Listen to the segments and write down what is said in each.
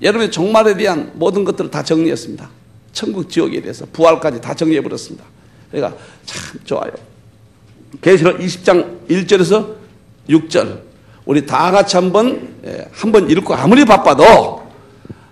여러분의 종말에 대한 모든 것들을 다 정리했습니다. 천국 지옥에 대해서 부활까지 다 정리해버렸습니다. 그러니까 참 좋아요. 계시록 20장 1절에서 6절 우리 다 같이 한번 읽고 아무리 바빠도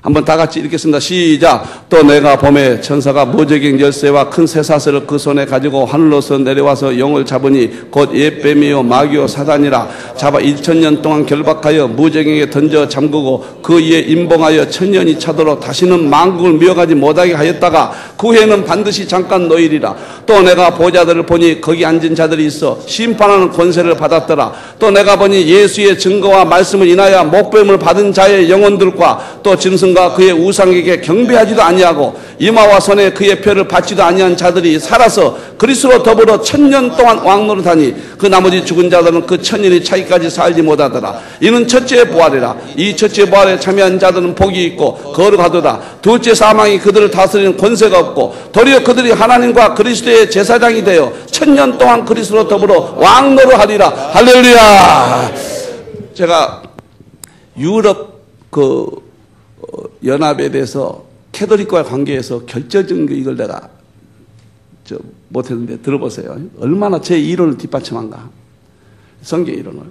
한번 다 같이 읽겠습니다. 시작. 또 내가 봄에 천사가 무저갱 열쇠와 큰 쇠사슬을 그 손에 가지고 하늘로서 내려와서 영을 잡으니 곧 옛뱀이요 마귀요 사단이라 잡아 1000년 동안 결박하여 무저갱에 던져 잠그고 그 위에 임봉하여 1000년이 차도록 다시는 만국을 미워가지 못하게 하였다가 그 후에는 반드시 잠깐 놓이리라. 또 내가 보좌들을 보니 거기 앉은 자들이 있어 심판하는 권세를 받았더라. 또 내가 보니 예수의 증거와 말씀을 인하여 목배움을 받은 자의 영혼들과 또 짐승과 그의 우상에게 경배하지도 아니하고 이마와 손에 그의 표를 받지도 아니한 자들이 살아서 그리스도로 더불어 1000년 동안 왕노릇하니 그 나머지 죽은 자들은 그 1000년이 차기까지 살지 못하더라. 이는 첫째 부활이라. 이 첫째 부활에 참여한 자들은 복이 있고 거룩하도다. 둘째 사망이 그들을 다스리는 권세가 없고 도리어 그들이 하나님과 그리스도의 제사장이 되어 1000년 동안 그리스도로 더불어 왕노릇하리라. 할렐루야. 제가 유럽 연합에 대해서 캐톨릭과의 관계에서 결정적인 이걸 내가 못했는데 들어보세요. 얼마나 제 이론을 뒷받침한가. 성경 이론을.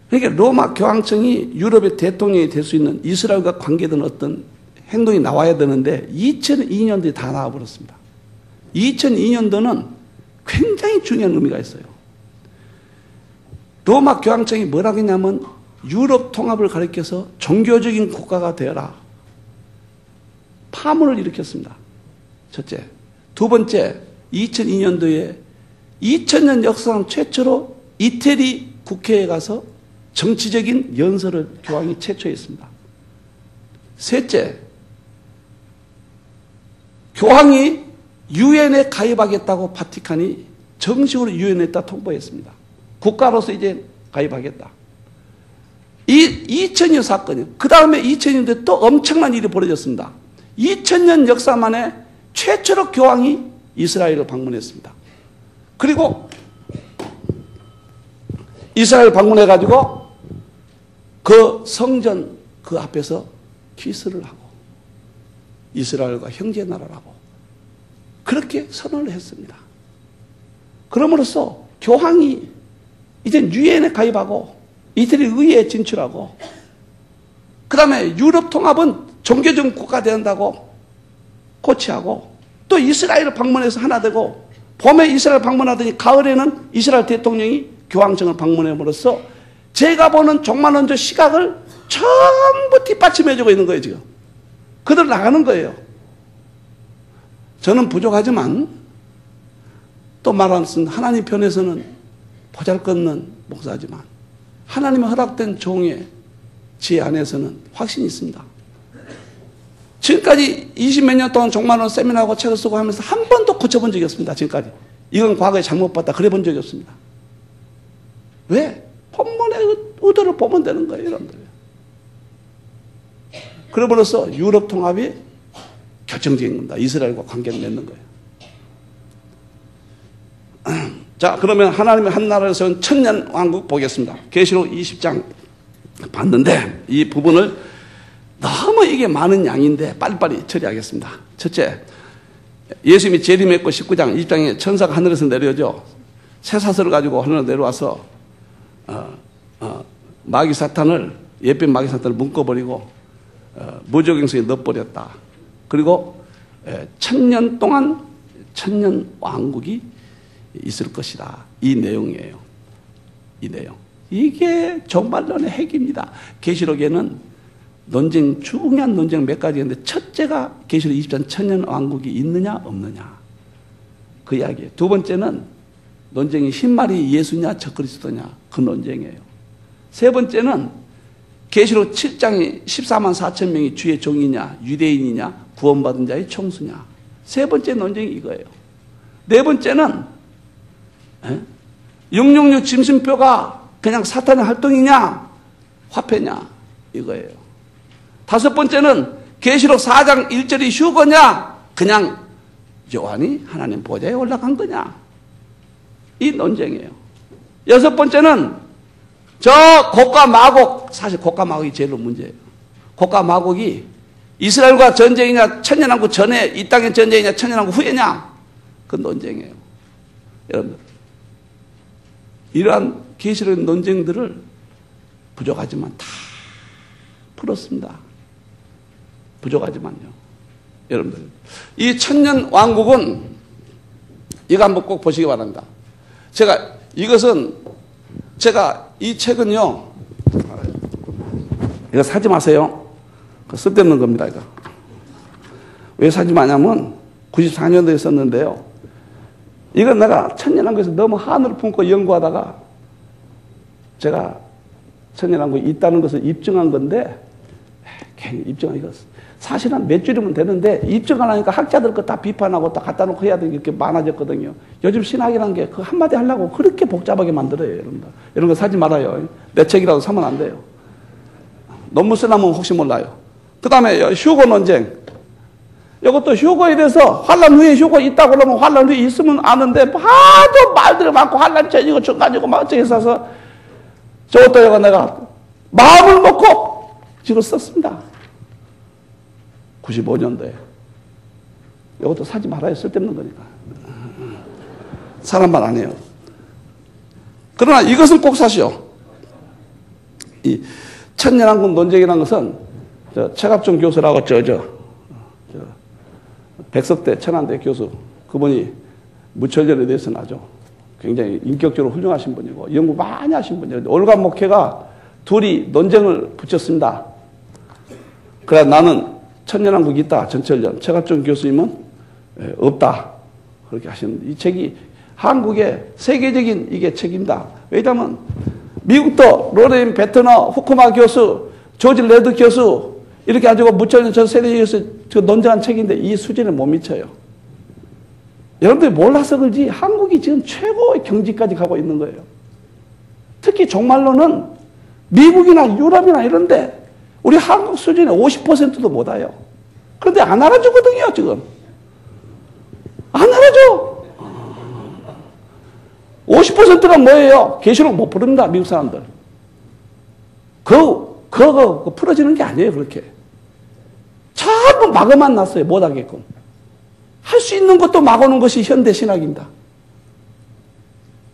그러니까 로마 교황청이 유럽의 대통령이 될 수 있는 이스라엘과 관계된 어떤 행동이 나와야 되는데 2002년도에 다 나와버렸습니다. 2002년도는 굉장히 중요한 의미가 있어요. 로마 교황청이 뭐라고 했냐면 유럽 통합을 가리켜서 종교적인 국가가 되어라. 파문을 일으켰습니다. 첫째. 두 번째, 2002년도에 2000년 역사상 최초로 이태리 국회에 가서 정치적인 연설을 교황이 최초했습니다. 셋째, 교황이 유엔에 가입하겠다고 바티칸이 정식으로 유엔에다 통보했습니다. 국가로서 이제 가입하겠다. 이 2000년 사건이에요. 그 다음에 2000년도에 또 엄청난 일이 벌어졌습니다. 2000년 역사 만에 최초로 교황이 이스라엘을 방문했습니다. 그리고 이스라엘 방문해가지고 그 성전 그 앞에서 키스를 하고 이스라엘과 형제 나라라고 그렇게 선언을 했습니다. 그럼으로써 교황이 이제 유엔에 가입하고 이태리 의회에 진출하고 그 다음에 유럽 통합은 종교적 국가 된다고 고치하고 또 이스라엘을 방문해서 하나 되고 봄에 이스라엘 방문하더니 가을에는 이스라엘 대통령이 교황청을 방문함으로써 제가 보는 종말론적 시각을 전부 뒷받침해주고 있는 거예요. 지금 그들 나가는 거예요. 저는 부족하지만 또 말하는 하나님 편에서는 보잘것없는 목사지만 하나님의 허락된 종의 지혜 안에서는 확신이 있습니다. 지금까지 20몇 년 동안 종말론 세미나하고 책을 쓰고 하면서 한 번도 고쳐본 적이 없습니다. 지금까지. 이건 과거에 잘못 봤다. 그래 본 적이 없습니다. 왜? 본문의 의도를 보면 되는 거예요. 여러분들. 그러므로써 유럽 통합이 결정적인 겁니다. 이스라엘과 관계를 맺는 거예요. 자, 그러면 하나님의 한 나라를 세운 천년 왕국 보겠습니다. 계시록 20장 봤는데 이 부분을 너무 이게 많은 양인데 빨리빨리 처리하겠습니다. 첫째, 예수님이 재림했고 19장 20장에 천사가 하늘에서 내려오죠. 쇠사슬을 가지고 하늘로 내려와서 마귀 사탄을 옛뱀 마귀 사탄을 묶어버리고 무저갱성에 넣어버렸다. 그리고 1000년 동안 천년 왕국이 있을 것이다. 이 내용이에요. 이 내용. 이게 종말론의 핵입니다. 계시록에는 논쟁, 중요한 논쟁 몇 가지 있는데 첫째가 계시록 20장 천년 왕국이 있느냐 없느냐. 그 이야기예요. 두 번째는 논쟁이 흰말이 예수냐 적그리스도냐. 그 논쟁이에요. 세 번째는 계시록 7장이 14만 4천 명이 주의 종이냐 유대인이냐 구원받은 자의 총수냐. 세 번째 논쟁이 이거예요. 네 번째는 666 짐승표가 그냥 사탄의 활동이냐 화폐냐 이거예요. 다섯 번째는 계시록 4장 1절이 휴거냐 그냥 요한이 하나님 보좌에 올라간 거냐 이 논쟁이에요. 여섯 번째는 저 곡과 마곡, 사실 곡과 마곡이 제일 문제예요. 고가 마곡이 이스라엘과 전쟁이냐, 천년왕국 전에 이 땅의 전쟁이냐, 천년왕국 후에냐, 그 논쟁이에요. 여러분들, 이러한 계시록 논쟁들을 부족하지만 다 풀었습니다. 부족하지만요. 여러분들, 이 천년왕국은 이거 한번 꼭 보시기 바랍니다. 제가 이 책은요, 이거 사지 마세요. 쓸데없는 겁니다, 이거. 왜 사지 마냐면, 94년도에 썼는데요. 이건 내가 천년왕국에서 너무 한을 품고 연구하다가, 제가 천년왕국이 있다는 것을 입증한 건데, 괜히 입증한 이거. 사실은 몇 줄이면 되는데, 입증 안 하니까 학자들 거 다 비판하고 다 갖다 놓고 해야 되는 게 이렇게 많아졌거든요. 요즘 신학이라는 게 그 한마디 하려고 그렇게 복잡하게 만들어요, 여러분들. 이런 거 사지 말아요. 내 책이라도 사면 안 돼요. 논문 쓰려면 혹시 몰라요. 그 다음에 휴거 논쟁. 이것도 휴거에 대해서 환란 후에 휴거 있다고 그러면 환란 후에 있으면 아는데 아주 말들이 많고 환란 전이고 중간이고 막 어쩌고 있어서 저것도 내가 마음을 먹고 지금 썼습니다. 95년도에. 이것도 사지 말아요. 쓸데없는 거니까. 사람 말 안 해요. 그러나 이것은 꼭 사시오. 이 천년왕국 논쟁이라는 것은 최갑종 교수라고 백석대 천안대 교수, 그분이 무철절에 대해서는 아주 굉장히 인격적으로 훌륭하신 분이고 연구 많이 하신 분이에요. 올가 목회가 둘이 논쟁을 붙였습니다. 그래 나는 천년왕국이 있다, 전철전. 최갑종 교수님은 없다. 그렇게 하시는데 이 책이 한국의 세계적인 이게 책입니다. 왜냐하면 미국도 로렌 베트너, 후쿠마 교수, 조지 레드 교수 이렇게 가지고 무철년 전 세계에서 논쟁한 책인데 이 수준에 못 미쳐요. 여러분들이 몰라서 그렇지 한국이 지금 최고의 경지까지 가고 있는 거예요. 특히 종말로는 미국이나 유럽이나 이런데 우리 한국 수준의 50%도 못 와요. 그런데 안 알아주거든요, 지금. 안 알아줘. 50%가 뭐예요? 계시록 못 부릅니다, 미국 사람들. 그거 풀어지는 게 아니에요, 그렇게. 전부 막아만 놨어요, 못하게끔. 할 수 있는 것도 막아놓은 것이 현대 신학입니다.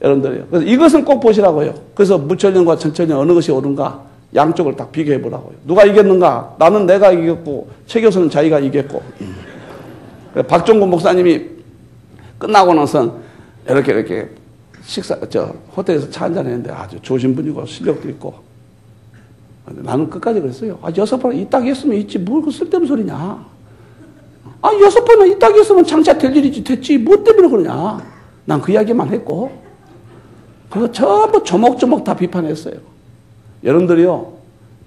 여러분들이요. 그래서 이것은 꼭 보시라고요. 그래서 무철년과 천철년 어느 것이 옳은가? 양쪽을 딱 비교해 보라고요. 누가 이겼는가? 나는 내가 이겼고, 최 교수는 자기가 이겼고. 박종근 목사님이 끝나고 나서 이렇게 호텔에서 차 한잔 했는데 아주 좋으신 분이고 실력도 있고. 나는 끝까지 그랬어요. 6번 이따기 했으면 있지. 뭘 그 쓸데없는 소리냐. 6번은 이따기 했으면 장차 될 일이지. 됐지. 뭐 때문에 그러냐. 난 그 이야기만 했고. 그거 전부 조목조목 다 비판했어요. 여러분들이요.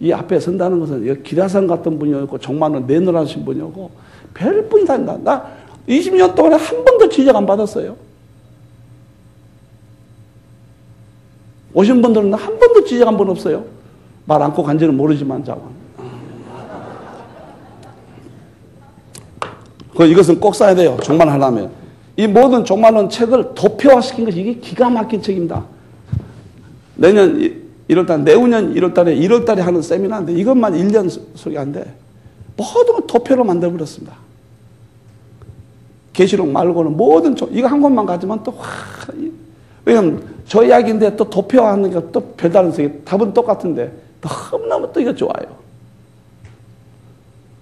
이 앞에 선다는 것은 기라상 같은 분이었고 정말로 내노라신 분이었고 별분이 다 있다. 나 20년 동안에 한 번도 지적 안 받았어요. 오신 분들은 한 번도 지적 한 번 없어요. 말 않고 간지는 모르지만 자원. 이것은 꼭 써야 돼요. 종말 하려면. 이 모든 종말론 책을 도표화시킨 것이 이게 기가 막힌 책입니다. 내년 1월달, 내후년 1월달에 1월달에 하는 세미나인데 이것만 1년 소개한데 모든 걸 도표로 만들어버렸습니다. 계시록 말고는 모든 이거 한 권만 가지면 또 왜냐면 저 이야기인데 또 도표하는 게 또 별다른 세계 답은 똑같은데 너무너무 또 이거 좋아요.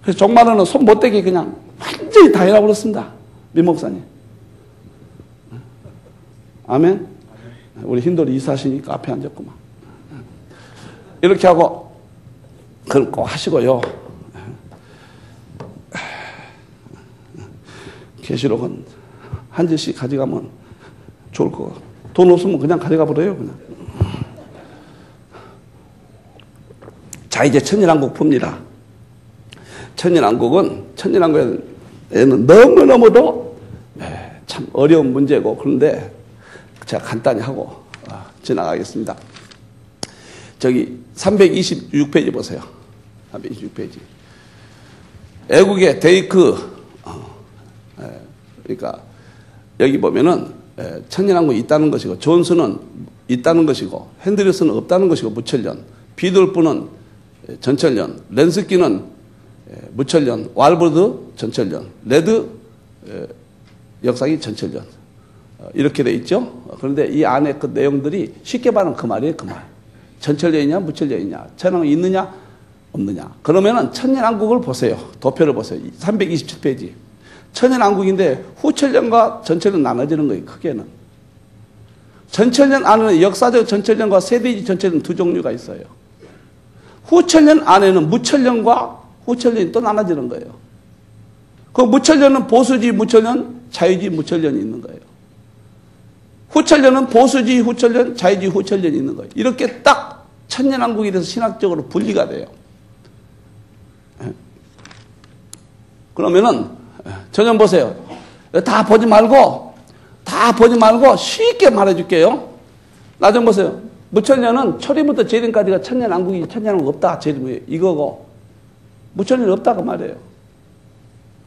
그래서 종말론은 손 못대게 그냥 완전히 다 해놔버렸습니다. 민 목사님. 아멘. 우리 힌도리 이사시니까 앞에 앉았구만. 이렇게 하고 그걸 꼭 하시고요. 계시록은 한 절씩 가져가면 좋을 거. 돈 없으면 그냥 가져가 버려요, 그냥. 자, 이제 천년왕국 풉니다. 천년왕국에는 너무너무도 참 어려운 문제고 그런데 제가 간단히 하고 지나가겠습니다. 저기 326페이지 보세요. 326페이지. 애국의 데이크 그러니까 여기 보면은 천년왕국이 있다는 것이고 존스는 있다는 것이고 핸드리스는 없다는 것이고 무천년 비둘프는 전철련, 렌스키는 무철련, 왈브르드 전철련, 레드 역사기 전철련 이렇게 돼 있죠. 그런데 이 안에 그 내용들이 쉽게 말하면 그 말이에요. 그 말. 전철련이냐 무철련이냐 천연왕국이 있느냐 없느냐. 그러면은 천년왕국을 보세요. 도표를 보세요. 327페이지. 천년왕국인데 후철련과 전철련 나눠지는 거예요. 크게는. 전철련 안에는 역사적 전철련과 세대지 전철련 두 종류가 있어요. 후철련 안에는 무철련과 후철련이 또 나눠지는 거예요. 그 무철련은 보수지 무철련, 자유지 무철련이 있는 거예요. 후철련은 보수지 후철련, 자유지 후철련이 있는 거예요. 이렇게 딱 천년왕국에 대해서 신학적으로 분리가 돼요. 그러면은 전혀 보세요. 다 보지 말고 쉽게 말해줄게요. 나 좀 보세요. 무천년은 초림부터 재림까지가 천년왕국이 천년왕국 없다. 재림이 이거고 무천년 없다 그 말이에요.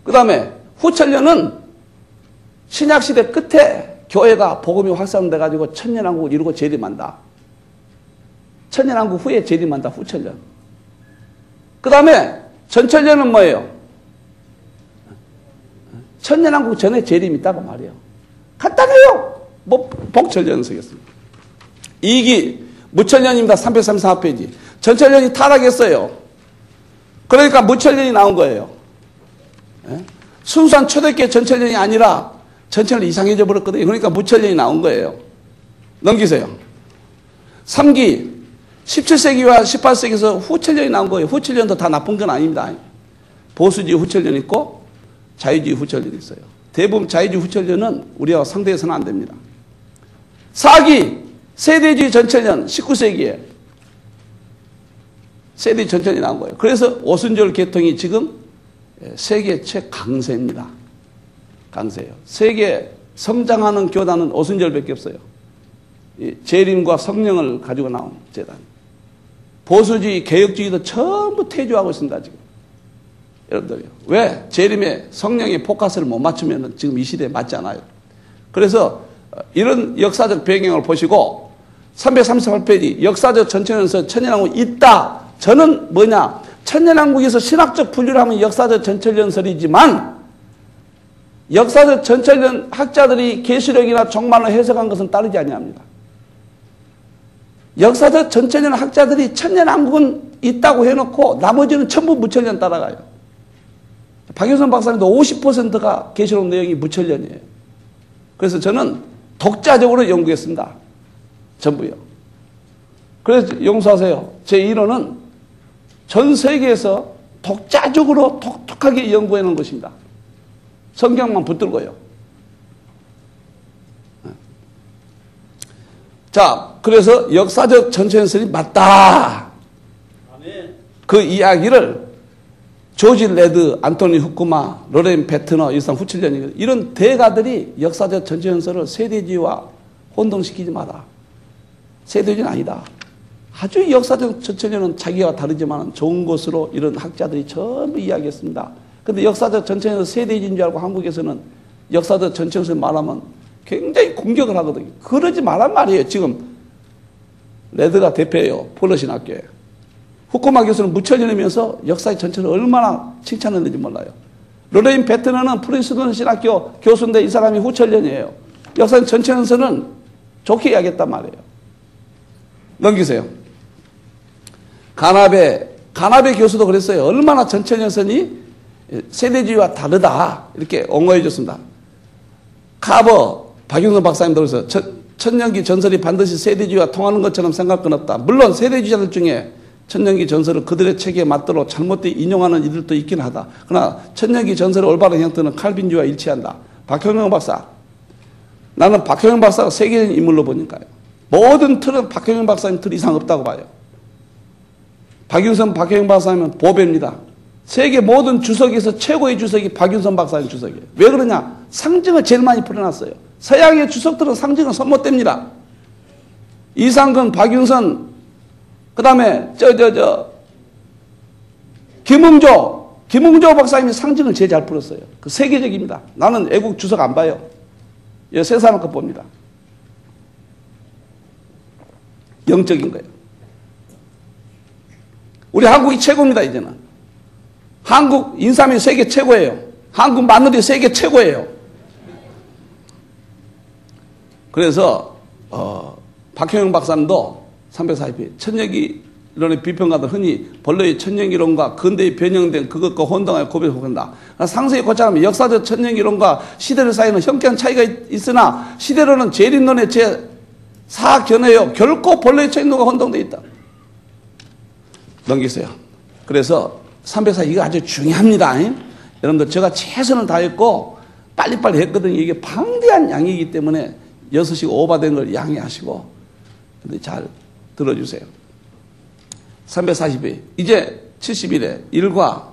그 다음에 후천년은 신약시대 끝에 교회가 복음이 확산돼 가지고 천년왕국을 이루고 재림한다. 천년왕국 후에 재림한다. 후천년. 그 다음에 전천년은 뭐예요? 천년왕국 전에 재림이 있다고 말이에요. 간단해요. 뭐 복천년 쓰겠습니다. 2기 무천년입니다. 334페이지. 전천년이 타락했어요. 그러니까 무천년이 나온 거예요. 예? 순수한 초대교회 전천년이 아니라 전천년이 이상해져 버렸거든요. 그러니까 무천년이 나온 거예요. 넘기세요. 3기 17세기와 18세기에서 후천년이 나온 거예요. 후천년도 다 나쁜 건 아닙니다. 보수주의 후천년이 있고 자유주의 후천년이 있어요. 대부분 자유주의 후천년은 우리와 상대해서는 안 됩니다. 4기 세대주의 전천년 19세기에 세대주의 전천년이 나온 거예요. 그래서 오순절 계통이 지금 세계 최강세입니다. 강세예요. 세계 성장하는 교단은 오순절밖에 없어요. 재림과 성령을 가지고 나온 재단. 보수주의, 개혁주의도 전부 퇴조하고 있습니다. 지금. 여러분들요. 왜? 재림의 성령의 포커스를 못 맞추면 지금 이 시대에 맞지 않아요. 그래서 이런 역사적 배경을 보시고 338페이지 역사적 전천연서 천년왕국이 있다. 저는 뭐냐? 천년왕국에서 신학적 분류를 하면 역사적 전천연설이지만 역사적 전천연 학자들이 계시록이나 종말로 해석한 것은 따르지 아니합니다. 역사적 전천연 학자들이 천년왕국은 있다고 해놓고 나머지는 전부 무천년 따라가요. 박효선 박사님도 50%가 계시록 내용이 무천년이에요. 그래서 저는 독자적으로 연구했습니다. 전부요. 그래서 용서하세요. 제 이론은 전 세계에서 독자적으로 독특하게 연구해 놓은 것입니다. 성경만 붙들고요. 자, 그래서 역사적 전천연설이 맞다. 그 이야기를 조지 레드, 안토니 후쿠마, 로렌 베트너, 일산 후칠년이 이런 대가들이 역사적 전천연설을 세대주의와 혼동시키지 마라. 세대주의는 아니다. 아주 역사적 전천연은 자기와 다르지만 좋은 것으로 이런 학자들이 전부 이야기했습니다. 그런데 역사적 전천연은 세대주의인 줄 알고 한국에서는 역사적 전천연설 말하면 굉장히 공격을 하거든요. 그러지 말란 말이에요. 지금 레드가 대표예요. 폴러신 학교에. 후쿠마 교수는 무천년이면서 역사의 전체를 얼마나 칭찬했는지 몰라요. 로레인 베트너는 프린스턴 신학교 교수인데 이 사람이 후천년이에요. 역사의 전체연서는 좋게 이야기했단 말이에요. 넘기세요. 가나베 교수도 그랬어요. 얼마나 전체연선이 세대주의와 다르다 이렇게 옹호해 줬습니다. 카버 박용선 박사님도 그래서 천년기 전설이 반드시 세대주의와 통하는 것처럼 생각할 건 없다. 물론 세대주의자들 중에 천년기 전설을 그들의 체계에 맞도록 잘못되게 인용하는 이들도 있긴 하다. 그러나 천년기 전설의 올바른 형태는 칼빈주의와 일치한다. 박형영 박사. 나는 박형영 박사가 세계적인 인물로 보니까요. 모든 틀은 박형영 박사님 틀 이상 없다고 봐요. 박윤선 박형영 박사님은 보배입니다. 세계 모든 주석에서 최고의 주석이 박윤선 박사님 주석이에요. 왜 그러냐? 상징을 제일 많이 풀어놨어요. 서양의 주석들은 상징을 손 못 댑니다. 이상근, 박윤선, 그 다음에, 김웅조 박사님이 상징을 제일 잘 풀었어요. 그 세계적입니다. 나는 애국 주석 안 봐요. 세 사람 거 봅니다. 영적인 거예요. 우리 한국이 최고입니다, 이제는. 한국 인삼이 세계 최고예요. 한국 마늘이 세계 최고예요. 그래서 박형영 박사님도 342회 천연기 이론의 비평가들 흔히 본래의 천연기론과 근대의 변형된 그것과 혼동하여 고백한다. 상세히 고찰하면 역사적 천연기론과 시대를 사이는 현격한 차이가 있으나 시대로는 재림론의 제4견해요. 결코 본래의 천연론과 혼동되어 있다. 넘기세요. 그래서 304 이거 아주 중요합니다. 여러분들 제가 최선을 다했고 빨리빨리 했거든요. 이게 방대한 양이기 때문에 6시 오버된 걸 양해하시고 잘 들어주세요. 340일 이제 70일에 1과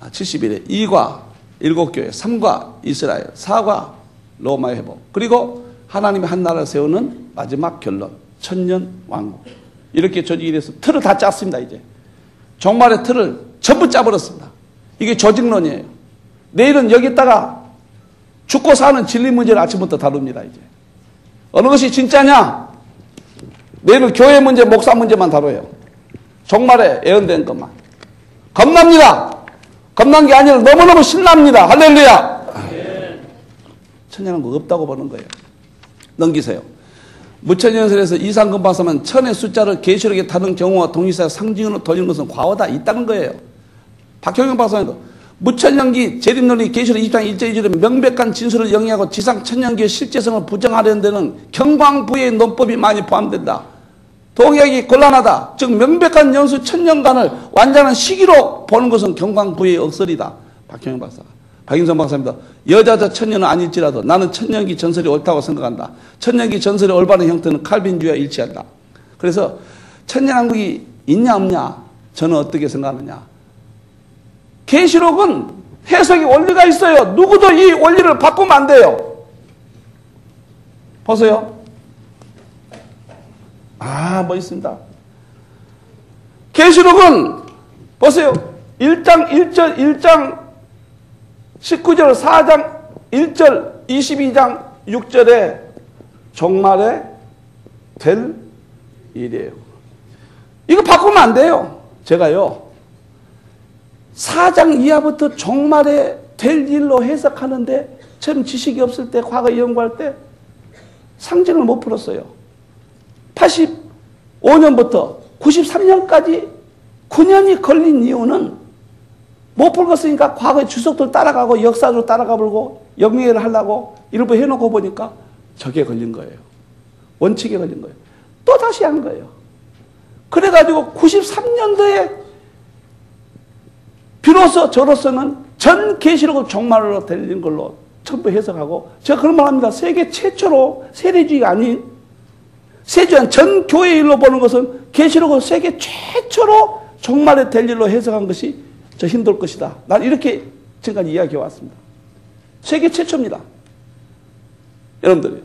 70일에 2과 7교회 3과 이스라엘 4과 로마의 회복 그리고 하나님의 한 나라를 세우는 마지막 결론 천년왕국 이렇게 조직이 돼서 틀을 다 짰습니다. 이제 종말의 틀을 전부 짜버렸습니다. 이게 조직론이에요. 내일은 여기다가 죽고 사는 진리 문제를 아침부터 다룹니다. 이제 어느 것이 진짜냐? 내일은 교회 문제, 목사 문제만 다뤄요. 종말에 예언된 것만. 겁납니다. 겁난 게 아니라 너무너무 신납니다. 할렐루야. 천년왕국 없다고 보는 거예요. 넘기세요. 무천년설에서 이상금파서만 천의 숫자를 계시록에 다른 경우와 동일사 상징으로 돌리는 것은 과오다 있다는 거예요. 박형영 박사님도 무천년기 재림론이 계시록 20장 1절 2절에 명백한 진술을 영위하고 지상 천년기의 실제성을 부정하려는 데는 경광부의 논법이 많이 포함된다. 동의하기 곤란하다. 즉 명백한 연수 천년간을 완전한 시기로 보는 것은 경광부의 억설이다. 박형영 박사. 박인선 박사입니다. 여자적 천년은 아닐지라도 나는 천년기 전설이 옳다고 생각한다. 천년기 전설의 올바른 형태는 칼빈주의와 일치한다. 그래서 천년왕국이 있냐 없냐 저는 어떻게 생각하느냐. 계시록은 해석의 원리가 있어요. 누구도 이 원리를 바꾸면 안 돼요. 보세요. 뭐 있습니다. 계시록은 보세요. 1장 1절 1장 19절 4장 1절 22장 6절에 종말에 될 일이에요. 이거 바꾸면 안 돼요. 제가요. 4장 이하부터 종말에 될 일로 해석하는데 처음 지식이 없을 때 과거 연구할 때 상징을 못 풀었어요. 85년부터 93년까지 9년이 걸린 이유는 못 풀었으니까 과거의 주석들 따라가고 역사로 따라가버리고 영예를 하려고 일부 해놓고 보니까 저게 걸린 거예요. 원칙에 걸린 거예요. 또 다시 한 거예요. 그래가지고 93년도에 비로소 저로서는 전 계시록을 종말로 들린 걸로 전부 해석하고 제가 그런 말 합니다. 세계 최초로 세례주의가 아닌 세주한 전 교회 일로 보는 것은 계시록을 세계 최초로 종말에 될 일로 해석한 것이 저 힘들 것이다. 난 이렇게 지금까지 이야기해 왔습니다. 세계 최초입니다. 여러분들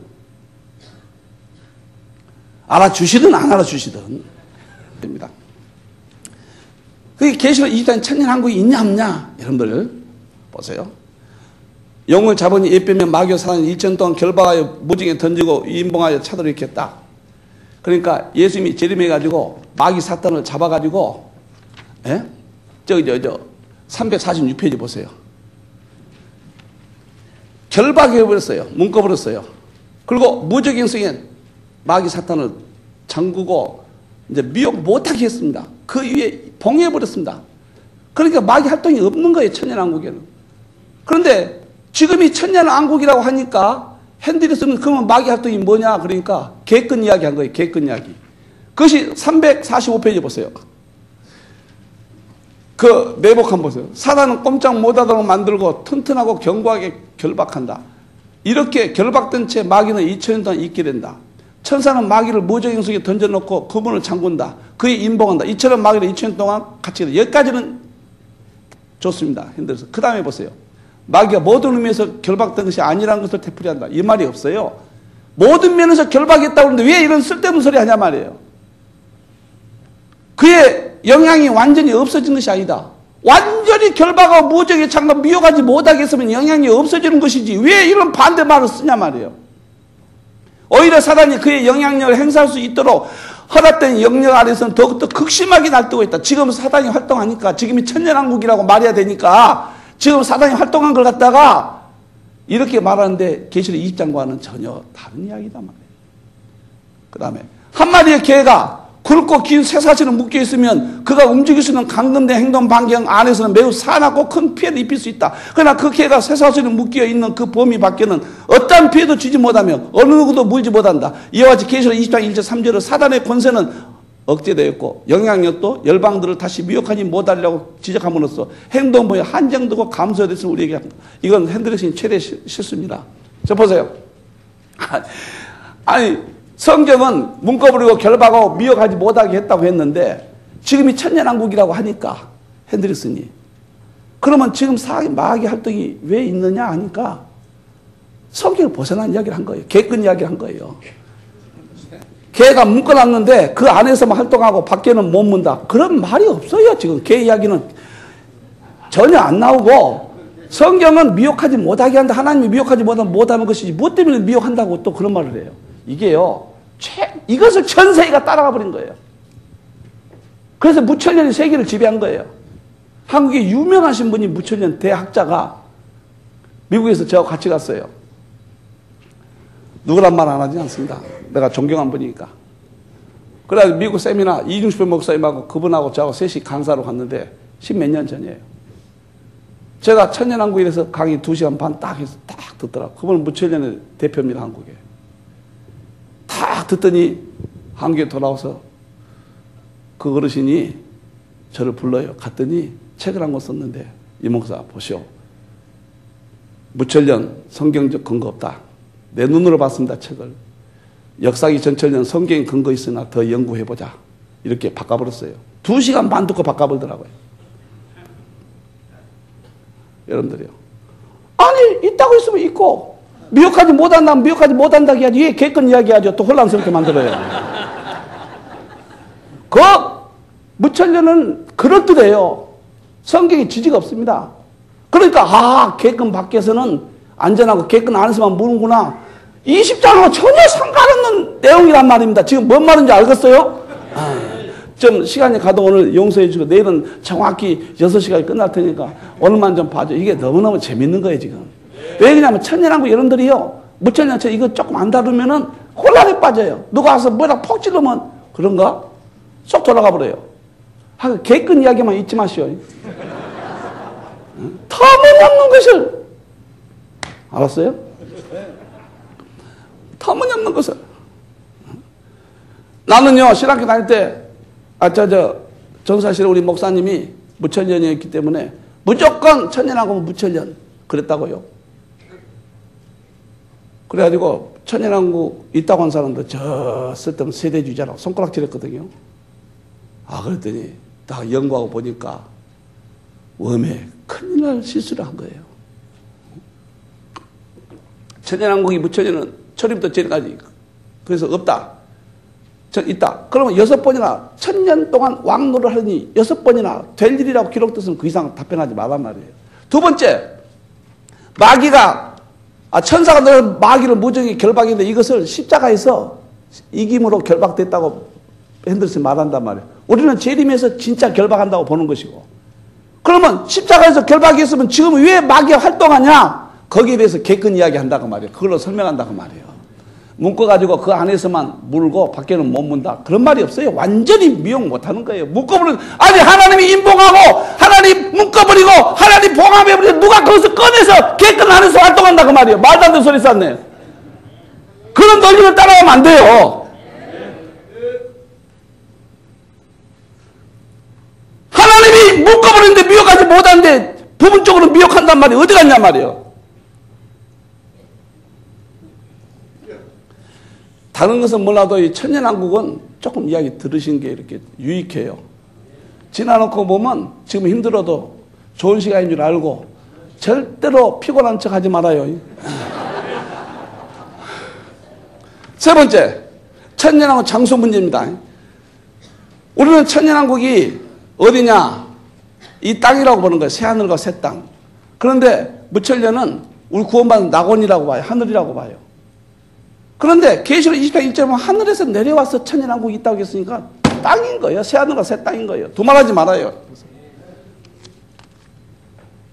알아주시든 안 알아주시든 됩니다. 그게 계시록 20장 천년왕국이 있냐 없냐 여러분들 보세요. 영을 잡으니 예빼면 마귀와 사단이 1천 동안 결박하여 무징에 던지고 인봉하여 차도를 일으켰다. 그러니까 예수님이 재림해가지고 마귀 사탄을 잡아가지고 예? 346페이지 보세요. 결박해버렸어요. 묶어버렸어요. 그리고 무적행성에 마귀 사탄을 잠그고 이제 미혹 못하게 했습니다. 그 위에 봉해버렸습니다. 그러니까 마귀 활동이 없는 거예요. 천년왕국에는. 그런데 지금이 천년왕국이라고 하니까 핸드리스는 그러면 마귀 활동이 뭐냐 그러니까 개끈 이야기 한 거예요. 개끈 이야기. 그것이 345페이지 보세요. 그 내복 한번 보세요. 사단은 꼼짝 못하도록 만들고 튼튼하고 견고하게 결박한다. 이렇게 결박된 채 마귀는 2000년 동안 있게 된다. 천사는 마귀를 무적행 속에 던져놓고 그문을 잠근다. 그에 인봉한다. 이처럼 마귀를 2000년 동안 같이 된다. 여기까지는 좋습니다. 힘들어서. 그 다음에 보세요. 마귀가 모든 의미에서 결박된 것이 아니라는 것을 되풀이한다. 이 말이 없어요. 모든 면에서 결박했다고 하는데 왜 이런 쓸데없는 소리 하냐 말이에요. 그의 영향이 완전히 없어진 것이 아니다. 완전히 결박하고 무적에 잠깐 미혹하지 못하게 했으면 영향이 없어지는 것이지 왜 이런 반대 말을 쓰냐 말이에요. 오히려 사단이 그의 영향력을 행사할 수 있도록 허락된 영역 아래서는 더욱더 극심하게 날뛰고 있다. 지금 사단이 활동하니까, 지금이 천년왕국이라고 말해야 되니까 지금 사단이 활동한 걸 갖다가 이렇게 말하는데 계시록 20장과는 전혀 다른 이야기단 말이에요. 그 다음에 한 마리의 개가 굵고 긴 쇠사슬에 묶여 있으면 그가 움직일 수 있는 감금된 행동 반경 안에서는 매우 사납고 큰 피해를 입힐 수 있다. 그러나 그 개가 쇠사슬에 묶여 있는 그 범위 밖에는 어떠한 피해도 주지 못하며 어느 누구도 물지 못한다. 이와 같이 계시록 20장 1절 3절은 사단의 권세는 억제되었고 영향력도 열방들을 다시 미혹하지 못하려고 지적함으로써 행동부에 한정되고 감소됐음을 우리에게 합니다. 이건 핸드렉슨이 최대 실수입니다. 저 보세요. 아니 성경은 문고버리고 결박하고 미혹하지 못하게 했다고 했는데 지금이 천년왕국이라고 하니까 핸드릭슨이 그러면 지금 마귀 활동이 왜 있느냐 하니까 성경을 벗어난 이야기를 한 거예요. 개끈 이야기를 한 거예요. 개가 묶어놨는데 그 안에서만 활동하고 밖에는 못 문다. 그런 말이 없어요. 지금 개 이야기는 전혀 안 나오고 성경은 미혹하지 못하게 한다. 하나님이 미혹하지 못하는 것이지 무엇 때문에 미혹한다고 또 그런 말을 해요. 이게요. 이것을 전 세계가 따라가 버린 거예요. 그래서 무천년이 세계를 지배한 거예요. 한국에 유명하신 분이 무천년 대학자가 미국에서 저하고 같이 갔어요. 누구란 말 안 하지 않습니다. 내가 존경한 분이니까. 그래서 미국 세미나 이중섭 목사님하고 그분하고 저하고 셋이 강사로 갔는데 10몇 년 전이에요. 제가 천년왕국에서 강의 2시간 반 딱 해서 딱 듣더라고요. 그분은 무천년의 대표입니다. 한국에. 딱 듣더니 한국에 돌아와서 그 어르신이 저를 불러요. 갔더니 책을 한 권 썼는데 이 목사 보시오. 무천년 성경적 근거 없다. 내 눈으로 봤습니다. 책을. 역사기 전천년 성경에 근거 있으나 더 연구해보자. 이렇게 바꿔버렸어요. 2시간 반 듣고 바꿔버리더라고요. 여러분들이요. 아니 있다고 있으면 있고 미혹하지 못한다면 미혹하지 못한다고 해야지 왜 개건 이야기하죠. 또 혼란스럽게 만들어요. 그 무천년은 그럴듯해요. 성경에 지지가 없습니다. 그러니까 개건 밖에서는 안전하고 개건 안에서만 무는구나. 20장하고 전혀 상관없는 내용이란 말입니다. 지금 뭔 말인지 알겠어요? 좀 시간이 가도 오늘 용서해 주고 내일은 정확히 6시간이 끝날 테니까 오늘만 좀 봐줘. 이게 너무너무 재밌는 거예요 지금. 왜 그러냐면 천년왕국 여러분들이요. 무천년처럼 이거 조금 안 다루면은 혼란에 빠져요. 누가 와서 뭐라 폭 찔러면 그런가? 쏙 돌아가 버려요. 개끈 이야기만 잊지 마시오. 터무니없는 것을 알았어요? 터무니없는 것을. 나는요 신학교 다닐 때 전사실에 우리 목사님이 무천년이었기 때문에 무조건 천년하고 무천년 그랬다고요. 그래가지고 천년왕국 있다고 한 사람도 저 쓸데없는 세대주의자라고 손가락질했거든요. 그랬더니 딱 연구하고 보니까 웜에 큰일 날 실수를 한 거예요. 천년왕국이 무천년은 초림부터 전까지 그래서 없다. 있다. 그러면 6번이나 1000년 동안 왕노를 하더니 6번이나 될 일이라고 기록됐으면 그 이상 답변하지 말란 말이에요. 두 번째, 마귀가 천사가 늘 마귀를 무정히 결박했는데 이것을 십자가에서 이김으로 결박됐다고 핸들슨이 말한단 말이에요. 우리는 재림에서 진짜 결박한다고 보는 것이고 그러면 십자가에서 결박했으면 지금 왜 마귀가 활동하냐? 거기에 대해서 개끈 이야기한다고 말이에요. 그걸로 설명한다고 말이에요. 묶어가지고 그 안에서만 물고 밖에는 못 문다. 그런 말이 없어요. 완전히 미혹 못하는 거예요. 묶어버리고 아니 하나님이 인봉하고 하나님 묶어버리고 하나님 봉합해버리고 누가 거기서 꺼내서 개끈 안에서 활동한다고 말이에요. 말도 안 되는 소리 쌌네. 그런 논리를 따라가면 안 돼요. 하나님이 묶어버리는데 미혹하지 못하는데 부분적으로 미혹한단 말이에요. 어디 갔냐 말이에요. 다른 것은 몰라도 이 천년왕국은 조금 이야기 들으신 게 이렇게 유익해요. 지나놓고 보면 지금 힘들어도 좋은 시간인 줄 알고 절대로 피곤한 척 하지 말아요. 세 번째, 천년왕국 장소 문제입니다. 우리는 천년왕국이 어디냐? 이 땅이라고 보는 거예요. 새하늘과 새 땅. 그런데 무천년은 우리 구원받은 낙원이라고 봐요. 하늘이라고 봐요. 그런데 계시록 20장 1절에 보면 하늘에서 내려와서 천년왕국이 있다고 했으니까 땅인 거예요. 새 하늘과 새 땅인 거예요. 두말하지 말아요.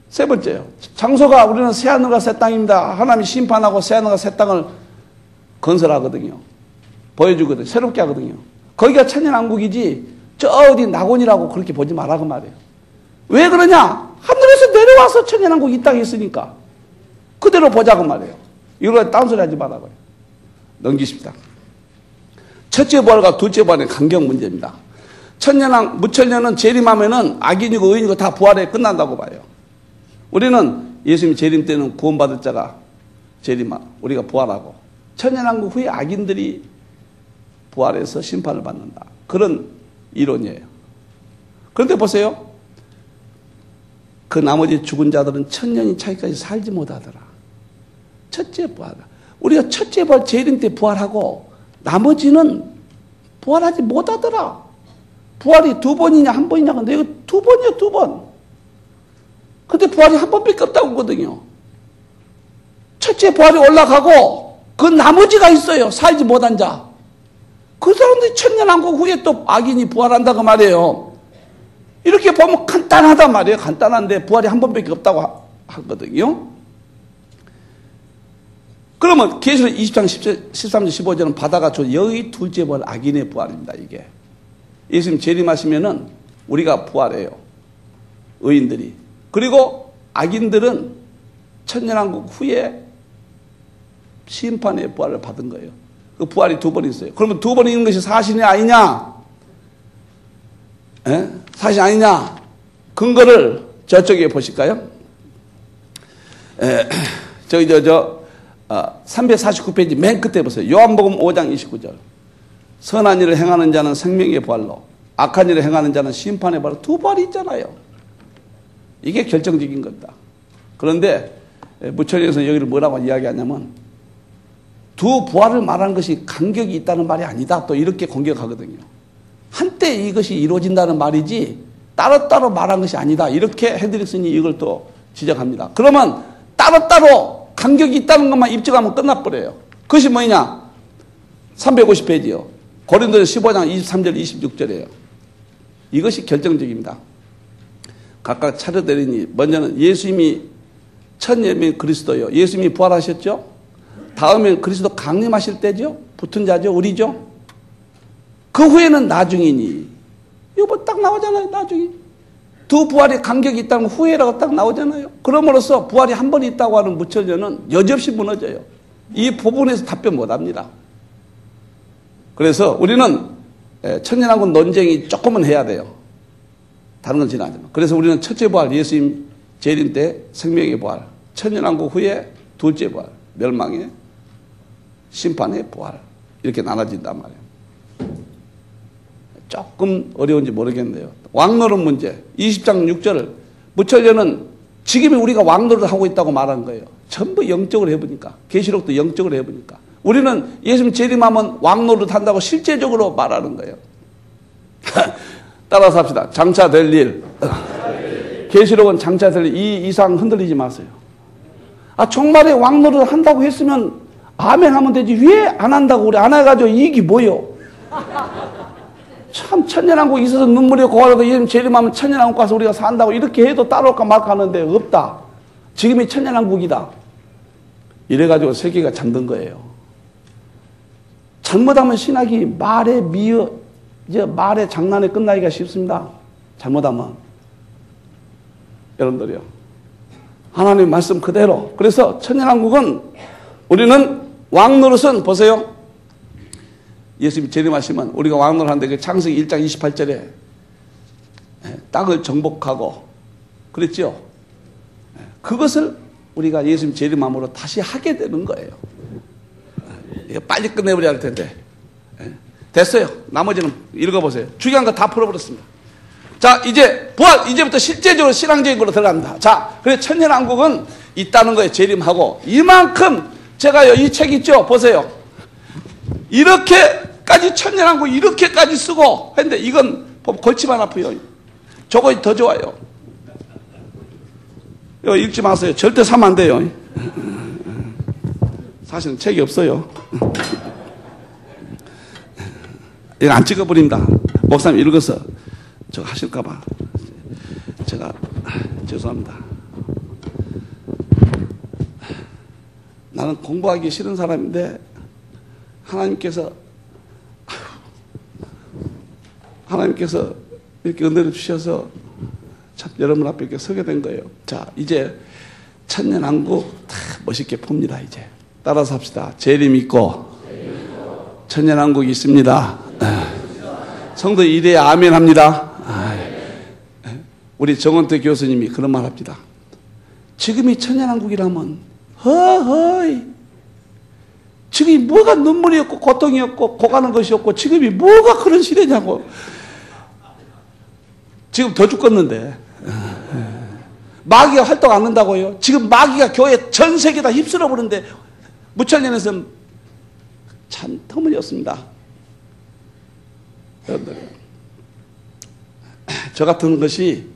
세 번째요. 장소가 우리는 새 하늘과 새 땅입니다. 하나님이 심판하고 새 하늘과 새 땅을 건설하거든요. 보여주거든요. 새롭게 하거든요. 거기가 천년왕국이지 저 어디 낙원이라고 그렇게 보지 말라 그 말이에요. 왜 그러냐? 하늘에서 내려와서 천년왕국이 이 땅에 있으니까 그대로 보자고 말이에요. 이걸 딴소리 하지 말라고요. 넘기십니다. 첫째 부활과 둘째 부활의 간격 문제입니다. 무천년은 재림하면은 악인이고 의인이고 다 부활에 끝난다고 봐요. 우리는 예수님 재림 때는 구원받을 자가 우리가 부활하고 천년왕국 후에 악인들이 부활해서 심판을 받는다. 그런 이론이에요. 그런데 보세요. 그 나머지 죽은 자들은 천년이 차기까지 살지 못하더라. 첫째 부활. 우리가 첫째 부활 재림 때 부활하고 나머지는 부활하지 못하더라. 부활이 2번이냐 1번이냐 근데 이거 2번이요 2번. 근데 부활이 1번밖에 없다고 하거든요. 첫째 부활이 올라가고 그 나머지가 있어요. 살지 못한 자. 그 사람들이 천년왕국 후에 또 악인이 부활한다고 말이에요. 이렇게 보면 간단하단 말이에요. 간단한데 부활이 1번밖에 없다고 하거든요. 그러면 계시록 20장 13절 15절은 바다가 여의 둘째 부활 악인의 부활입니다. 이게 예수님 재림하시면은 우리가 부활해요. 의인들이. 그리고 악인들은 천년왕국 후에 심판의 부활을 받은 거예요. 그 부활이 2번 있어요. 그러면 2번 있는 것이 사실이 아니냐? 에? 사실 아니냐? 근거를 저쪽에 보실까요? 349페이지 맨 끝에 보세요. 요한복음 5장 29절. 선한 일을 행하는 자는 생명의 부활로, 악한 일을 행하는 자는 심판의 부활로 2부활이 있잖아요. 이게 결정적인 겁니다. 그런데 무천에서 여기를 뭐라고 이야기하냐면 2부활을 말하는 것이 간격이 있다는 말이 아니다. 또 이렇게 공격하거든요. 한때 이것이 이루어진다는 말이지 따로따로 말한 것이 아니다. 이렇게 헤드릭슨이 이걸 또 지적합니다. 그러면 따로따로 간격이 있다는 것만 입증하면 끝나버려요. 그것이 뭐냐? 350페이지요. 고린도전서 15장 23절 26절이에요. 이것이 결정적입니다. 각각 차려되리니 먼저는 예수님이 첫 예명이 그리스도요. 예수님이 부활하셨죠? 다음엔 그리스도 강림하실 때죠? 붙은 자죠? 우리죠? 그 후에는 나중이니. 이거 뭐 딱 나오잖아요. 나중이. 2부활의 간격이 있다는 후회라고 딱 나오잖아요. 그럼으로써 부활이 한 번 있다고 하는 무천년은 여지없이 무너져요. 이 부분에서 답변 못합니다. 그래서 우리는 천년왕국 논쟁이 조금은 해야 돼요. 다른 건 지나지만. 그래서 우리는 첫째 부활, 예수님 재림 때 생명의 부활, 천년왕국 후에 둘째 부활, 멸망의 심판의 부활, 이렇게 나눠진단 말이에요. 조금 어려운지 모르겠네요. 왕노릇 문제 20장 6절을 무천년은 지금이 우리가 왕노릇을 하고 있다고 말한 거예요. 전부 영적으로 해보니까, 계시록도 영적으로 해보니까 우리는 예수님 재림하면 왕노릇 한다고 실제적으로 말하는 거예요. 따라서 합시다. 장차될 일. 계시록은 장차될 일. 이 이상 흔들리지 마세요. 정말에 왕노릇 한다고 했으면 아멘 하면 되지. 왜 안 한다고 그래? 안 해가지고 이익이 뭐요? 참 천년왕국 있어서 눈물이 고하라도 예수님 재림하면 천년왕국 가서 우리가 산다고 이렇게 해도 따라올까 말까 하는데 없다. 지금이 천년왕국이다. 이래가지고 세계가 잠든 거예요. 잘못하면 신학이 말의 장난에 끝나기가 쉽습니다. 잘못하면. 여러분들이요. 하나님 말씀 그대로. 그래서 천년왕국은 우리는 왕노릇은 보세요. 예수님이 재림하시면 우리가 왕노릇 하는데 그 창세기 1장 28절에 땅을 정복하고 그랬죠. 그것을 우리가 예수님 재림함으로 다시 하게 되는 거예요. 이거 빨리 끝내버려야 할 텐데. 됐어요. 나머지는 읽어보세요. 중요한 거 다 풀어버렸습니다. 자, 이제 부활, 이제부터 실제적으로 신앙적인 걸로 들어갑니다. 자, 그래서 천년왕국은 있다는 거에 재림하고 이만큼 제가요, 이 책 있죠? 보세요. 이렇게까지 천년왕국 이렇게까지 쓰고 했는데 이건 골치만 아프요. 저거 더 좋아요. 이거 읽지 마세요. 절대 사면 안 돼요. 사실은 책이 없어요. 이거 안 찍어버립니다. 목사님 읽어서 저거 하실까봐. 제가, 죄송합니다. 나는 공부하기 싫은 사람인데, 하나님께서 이렇게 은혜를 주셔서 참 여러분 앞에 이렇게 서게 된 거예요. 자, 이제 천년왕국 다 멋있게 풉니다. 이제 따라서 합시다. 재림 있고 천년왕국이 있습니다. 성도 이래 아멘 합니다. 우리 정원태 교수님이 그런 말 합니다. 지금이 천년왕국이라면 허허이 지금이 뭐가 눈물이었고 고통이었고 고가는 것이었고 지금이 뭐가 그런 시대냐고. 지금 더 죽겠는데 마귀가 활동 안 한다고요? 지금 마귀가 교회 전 세계 다 휩쓸어 버리는데 무천년에서는 참 터무니없습니다. 여러분들, 저 같은 것이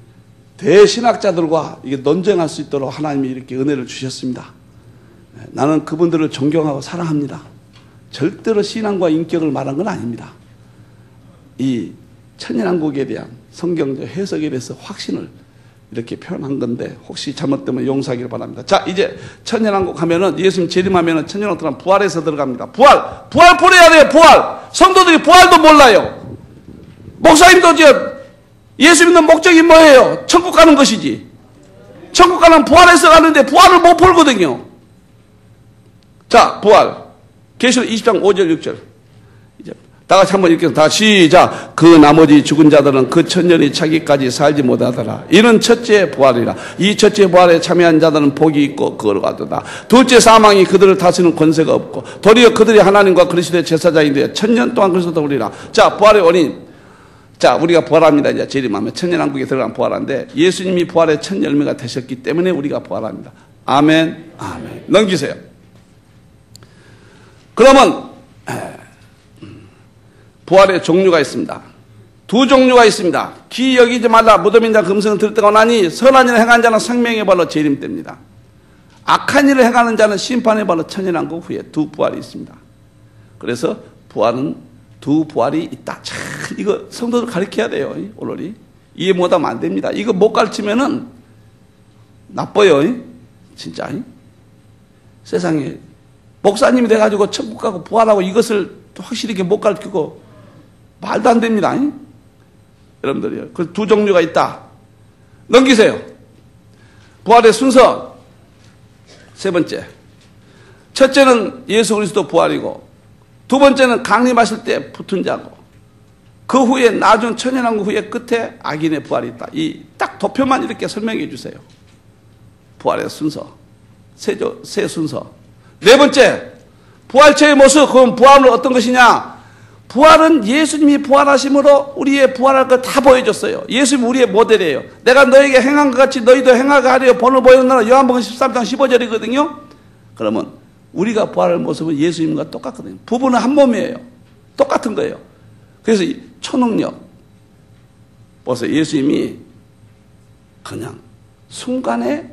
대신학자들과 이게 논쟁할 수 있도록 하나님이 이렇게 은혜를 주셨습니다. 나는 그분들을 존경하고 사랑합니다. 절대로 신앙과 인격을 말한 건 아닙니다. 이 천년왕국에 대한 성경적 해석에 대해서 확신을 이렇게 표현한 건데 혹시 잘못되면 용서하기를 바랍니다. 자, 이제 천년왕국 하면은 예수님 재림하면은 천년왕국 들어가면 부활해서 들어갑니다. 부활 보내야 돼요. 부활. 성도들이 부활도 몰라요. 목사님도 예수 믿는 목적이 뭐예요? 천국 가는 것이지. 천국 가는 부활해서 가는데 부활을 못 풀거든요. 자, 부활. 계시록 20장 5절 6절. 이제 다 같이 한번 읽겠습니다. 다 시작. 그 나머지 죽은 자들은 그 천년이 차기까지 살지 못하더라. 이는 첫째 부활이라. 이 첫째 부활에 참여한 자들은 복이 있고 거룩하도다. 둘째 사망이 그들을 다스리는 권세가 없고 도리어 그들이 하나님과 그리스도의 제사장인데 천년 동안 그리스도로 우리라. 자, 부활의 원인. 자, 우리가 부활합니다. 이제 재림하면 천년왕국에 들어간 부활한데 예수님이 부활의 첫 열매가 되셨기 때문에 우리가 부활합니다. 아멘. 아멘. 넘기세요. 그러면 부활의 종류가 있습니다. 두 종류가 있습니다. 기 여기지 말라. 무덤인 자 금성을 들을 때가 오나니 선한 일을 행한 자는 생명의 발로 재림됩니다. 악한 일을 행하는 자는 심판의 발로 천년왕국 후에 두 부활이 있습니다. 그래서 부활은 두 부활이 있다. 참 이거 성도들 가르쳐야 돼요. 오늘이 이해 못하면 안 됩니다. 이거 못 가르치면은 나빠요. 진짜 세상에 목사님이 돼가지고 천국 가고 부활하고 이것을 확실히 못 가르치고 말도 안 됩니다. 여러분들이요. 그 두 종류가 있다. 넘기세요. 부활의 순서. 세 번째. 첫째는 예수 그리스도 부활이고, 두 번째는 강림하실 때 붙은 자고, 그 후에 나중 천년왕국 후에 끝에 악인의 부활이 있다. 이 딱 도표만 이렇게 설명해 주세요. 부활의 순서. 세 순서. 네 번째. 부활체의 모습. 그럼 부활은 어떤 것이냐? 부활은 예수님이 부활하심으로 우리의 부활할 걸 다 보여줬어요. 예수님이 우리의 모델이에요. 내가 너에게 행한 것 같이 너희도 행하게 하려 본을 보였느라. 요한복음 13장 15절이거든요. 그러면 우리가 부활할 모습은 예수님과 똑같거든요. 부부는 한 몸이에요. 똑같은 거예요. 그래서 초능력. 보세요. 예수님이 그냥 순간에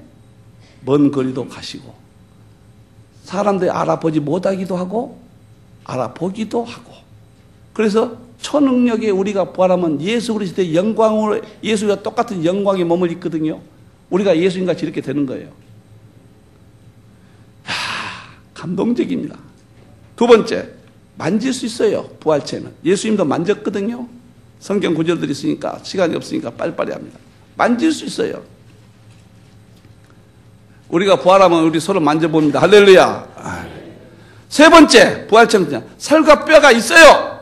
먼 거리도 가시고 사람들이 알아보지 못하기도 하고 알아보기도 하고, 그래서 초능력에 우리가 부활하면 예수 그리스도의 영광으로 예수와 똑같은 영광의 몸을 입거든요. 우리가 예수님같이 이렇게 되는 거예요. 감동적입니다. 두 번째, 만질 수 있어요. 부활체는. 예수님도 만졌거든요. 성경 구절들이 있으니까 시간이 없으니까 빨리빨리 합니다. 만질 수 있어요. 우리가 부활하면 우리 서로 만져봅니다. 할렐루야. 세 번째, 부활체는 그냥 살과 뼈가 있어요.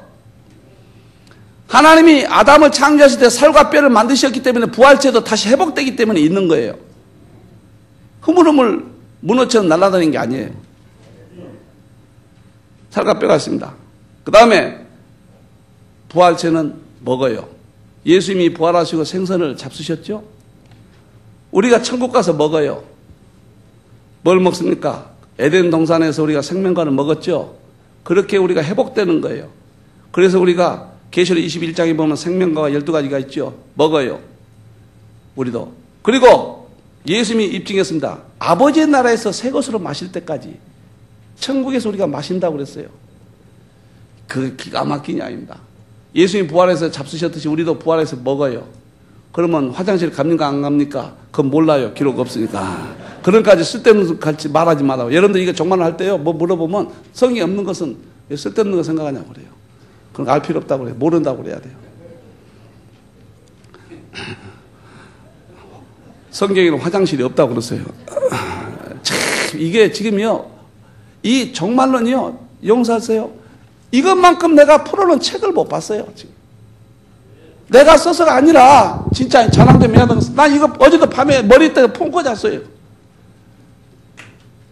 하나님이 아담을 창조하실 때 살과 뼈를 만드셨기 때문에 부활체도 다시 회복되기 때문에 있는 거예요. 흐물흐물 문어처럼 날아다니는 게 아니에요. 살과 뼈가 있습니다. 그 다음에 부활체는 먹어요. 예수님이 부활하시고 생선을 잡수셨죠? 우리가 천국 가서 먹어요. 뭘 먹습니까? 에덴 동산에서 우리가 생명과를 먹었죠? 그렇게 우리가 회복되는 거예요. 그래서 우리가 계시록 21장에 보면 생명과가 12가지가 있죠. 먹어요. 우리도. 그리고 예수님이 입증했습니다. 아버지의 나라에서 새 것으로 마실 때까지 천국에서 우리가 마신다고 그랬어요. 그 기가 막힌 양입니다. 예수님 부활해서 잡수셨듯이 우리도 부활해서 먹어요. 그러면 화장실 갑니까 안 갑니까? 그건 몰라요. 기록 없으니까. 그런까지 쓸데없는 같이 말하지 말라고. 여러분들 이거 종말을 할 때요. 뭐 물어보면 성이 없는 것은 왜 쓸데없는 거 생각하냐고 그래요. 그런 거 알 필요 없다고 그래요. 모른다고 그래야 돼요. 성경에는 화장실이 없다고 그랬어요. 참 이게 지금요. 이 종말론이요. 용서하세요. 이것만큼 내가 풀어놓은 책을 못 봤어요. 지금. 내가 써서가 아니라 진짜 자랑되면 해야 되는 거. 난 이거 어제도 밤에 머리띠에 품고 잤어요.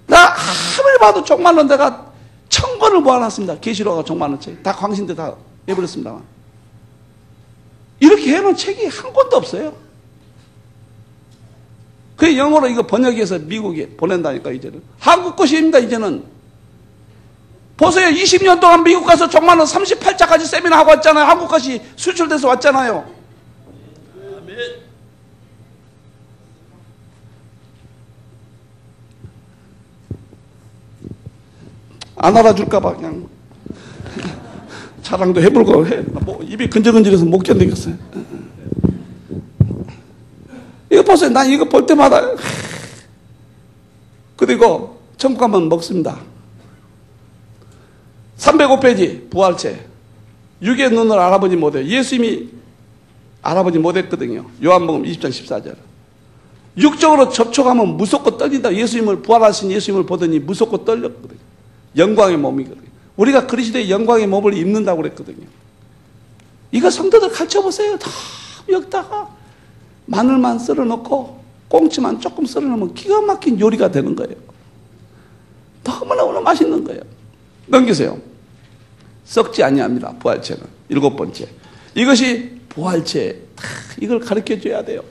나 아무리 봐도 종말론 내가 1000권을 모아놨습니다. 계시록과 종말론 책. 다 광신대 다 해버렸습니다. 이렇게 해놓은 책이 한 권도 없어요. 그 영어로 이거 번역해서 미국에 보낸다니까 이제는. 한국 것입니다 이제는. 보세요. 20년 동안 미국 가서 종말론 38자까지 세미나 하고 왔잖아요. 한국 것이 수출돼서 왔잖아요. 안 알아줄까봐 그냥 자랑도 해보고 해. 뭐 입이 근질근질해서 못 견디겠어요. 이거 보세요. 난 이거 볼 때마다 그리고 천국 가면 먹습니다. 305페이지 부활체. 육의 눈을 알아보지 못해요. 예수님이 알아보지 못했거든요. 요한복음 20장 14절. 육적으로 접촉하면 무섭고 떨린다. 예수님을 부활하신 예수님을 보더니 무섭고 떨렸거든요. 영광의 몸이거든요. 우리가 그리스도의 영광의 몸을 입는다고 그랬거든요. 이거 성도들 가르쳐보세요. 다 여기다가 마늘만 썰어놓고 꽁치만 조금 썰어놓으면 기가 막힌 요리가 되는 거예요. 너무너무 맛있는 거예요. 넘기세요. 썩지 아니합니다. 부활체는. 7번째. 이것이 부활체. 이걸 가르쳐줘야 돼요.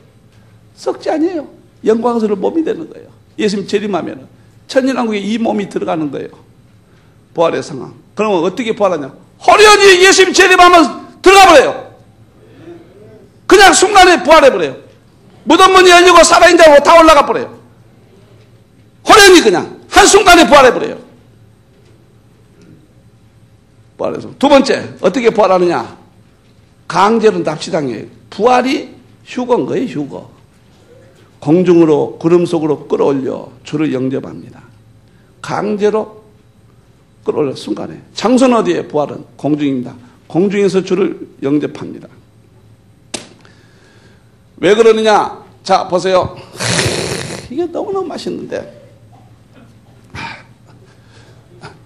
썩지 아니에요. 영광스러운 몸이 되는 거예요. 예수님 재림하면 천년왕국에 이 몸이 들어가는 거예요. 부활의 상황. 그러면 어떻게 부활하냐? 호련히 예수님 재림하면 들어가버려요. 그냥 순간에 부활해버려요. 무덤 문이 열리고 살아있는 자고 다 올라가 버려요. 호련히 그냥 한순간에 부활해버려요. 부활해서. 두 번째, 어떻게 부활하느냐? 강제로 납치당해요. 부활이 휴거인 거예요, 휴거. 공중으로, 구름 속으로 끌어올려 주를 영접합니다. 강제로 끌어올려, 순간에. 장소는 어디에? 부활은 공중입니다. 공중에서 주를 영접합니다. 왜 그러느냐? 자, 보세요. 이게 너무너무 맛있는데.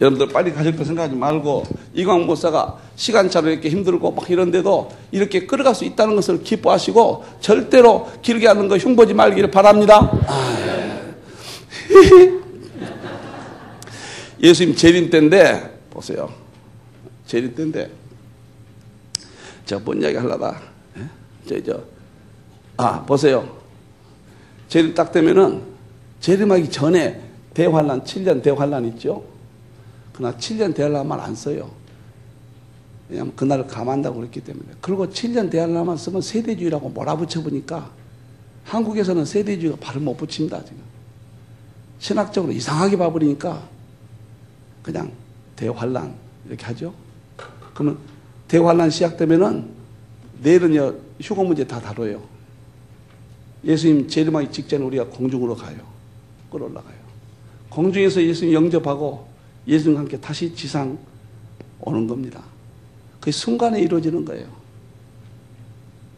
여러분들 빨리 가실 거 생각하지 말고 이광 목사가 시간차로 이렇게 힘들고 막 이런데도 이렇게 끌어갈 수 있다는 것을 기뻐하시고 절대로 길게 하는 거 흉보지 말기를 바랍니다. 예수님 재림 때인데 보세요. 재림 때인데 제가 뭔 이야기 하려다 보세요. 재림 딱 되면은 재림하기 전에 대환란 7년 대환란 있죠. 그러나 7년 대환란만 안 써요. 왜냐하면 그날을 감한다고 그랬기 때문에. 그리고 7년 대환란만 쓰면 세대주의라고 몰아붙여보니까 한국에서는 세대주의가 발을 못 붙입니다. 지금. 신학적으로 이상하게 봐버리니까 그냥 대환란 이렇게 하죠. 그러면 대환란 시작되면은 내일은 휴거 문제 다 다뤄요. 예수님 재림하기 직전에 우리가 공중으로 가요. 끌어올라가요. 공중에서 예수님 영접하고 예수님과 함께 다시 지상 오는 겁니다. 그게 순간에 이루어지는 거예요.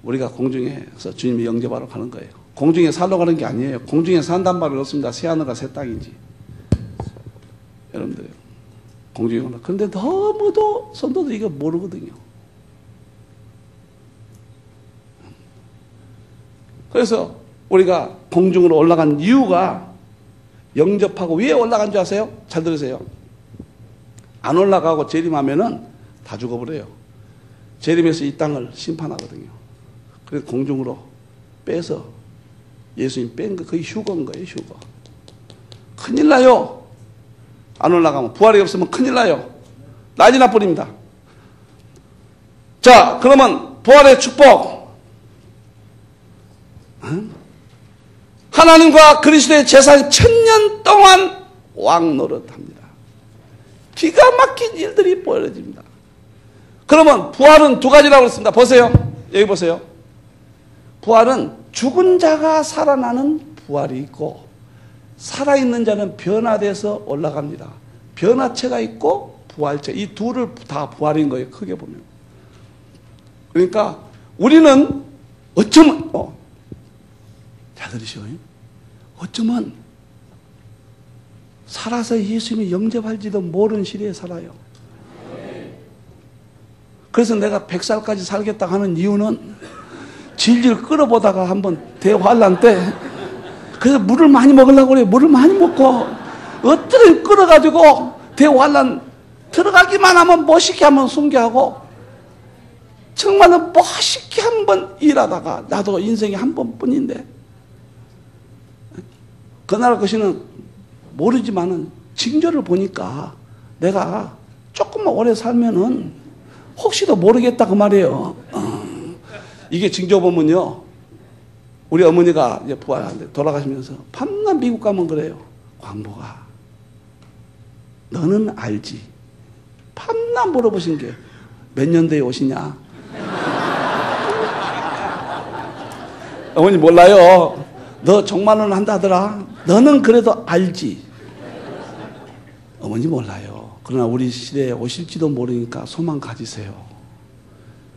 우리가 공중에서 주님이 영접하러 가는 거예요. 공중에 살러 가는 게 아니에요. 공중에 산단 말은 없습니다. 새하늘과 새 땅이지. 여러분들 공중에 오나. 그런데 너무도 성도들 이거 모르거든요. 그래서 우리가 공중으로 올라간 이유가 영접하고 왜 올라간 줄 아세요? 잘 들으세요. 안 올라가고 재림하면은 다 죽어버려요. 재림해서 이 땅을 심판하거든요. 그래서 공중으로 빼서 예수님 뺀 거 거의 휴거인 거예요, 휴거. 큰일 나요. 안 올라가면. 부활이 없으면 큰일 나요. 난리 나버립니다. 자, 그러면 부활의 축복. 하나님과 그리스도의 재상 1000년 동안 왕 노릇합니다. 기가 막힌 일들이 벌어집니다. 그러면 부활은 두 가지라고 그랬습니다. 보세요. 여기 보세요. 부활은 죽은 자가 살아나는 부활이 있고 살아있는 자는 변화돼서 올라갑니다. 변화체가 있고 부활체. 이 둘을 다 부활인 거예요. 크게 보면. 그러니까 우리는 어쩌면 잘 들으시오. 어쩌면 살아서 예수님이 영접할지도 모르는 시대에 살아요. 그래서 내가 100살까지 살겠다 하는 이유는 질질 끌어보다가 한번 대환란 때 그래서 물을 많이 먹으려고 그래요. 물을 많이 먹고 어떻게 끌어가지고 대환란 들어가기만 하면 멋있게 한번 순교하고 정말은 멋있게 한번 일하다가 나도 인생이 한 번뿐인데 그날 것이는 모르지만은 징조를 보니까 내가 조금만 오래 살면은 혹시도 모르겠다 그 말이에요. 이게 징조 보면요. 우리 어머니가 이제 부활하는데 돌아가시면서 밤낮 미국 가면 그래요. 광보가 너는 알지? 밤낮 물어보신 게 몇 년대에 오시냐? 어머니 몰라요. 너 종말론 한다더라. 너는 그래도 알지. 어머니 몰라요. 그러나 우리 시대에 오실지도 모르니까 소망 가지세요.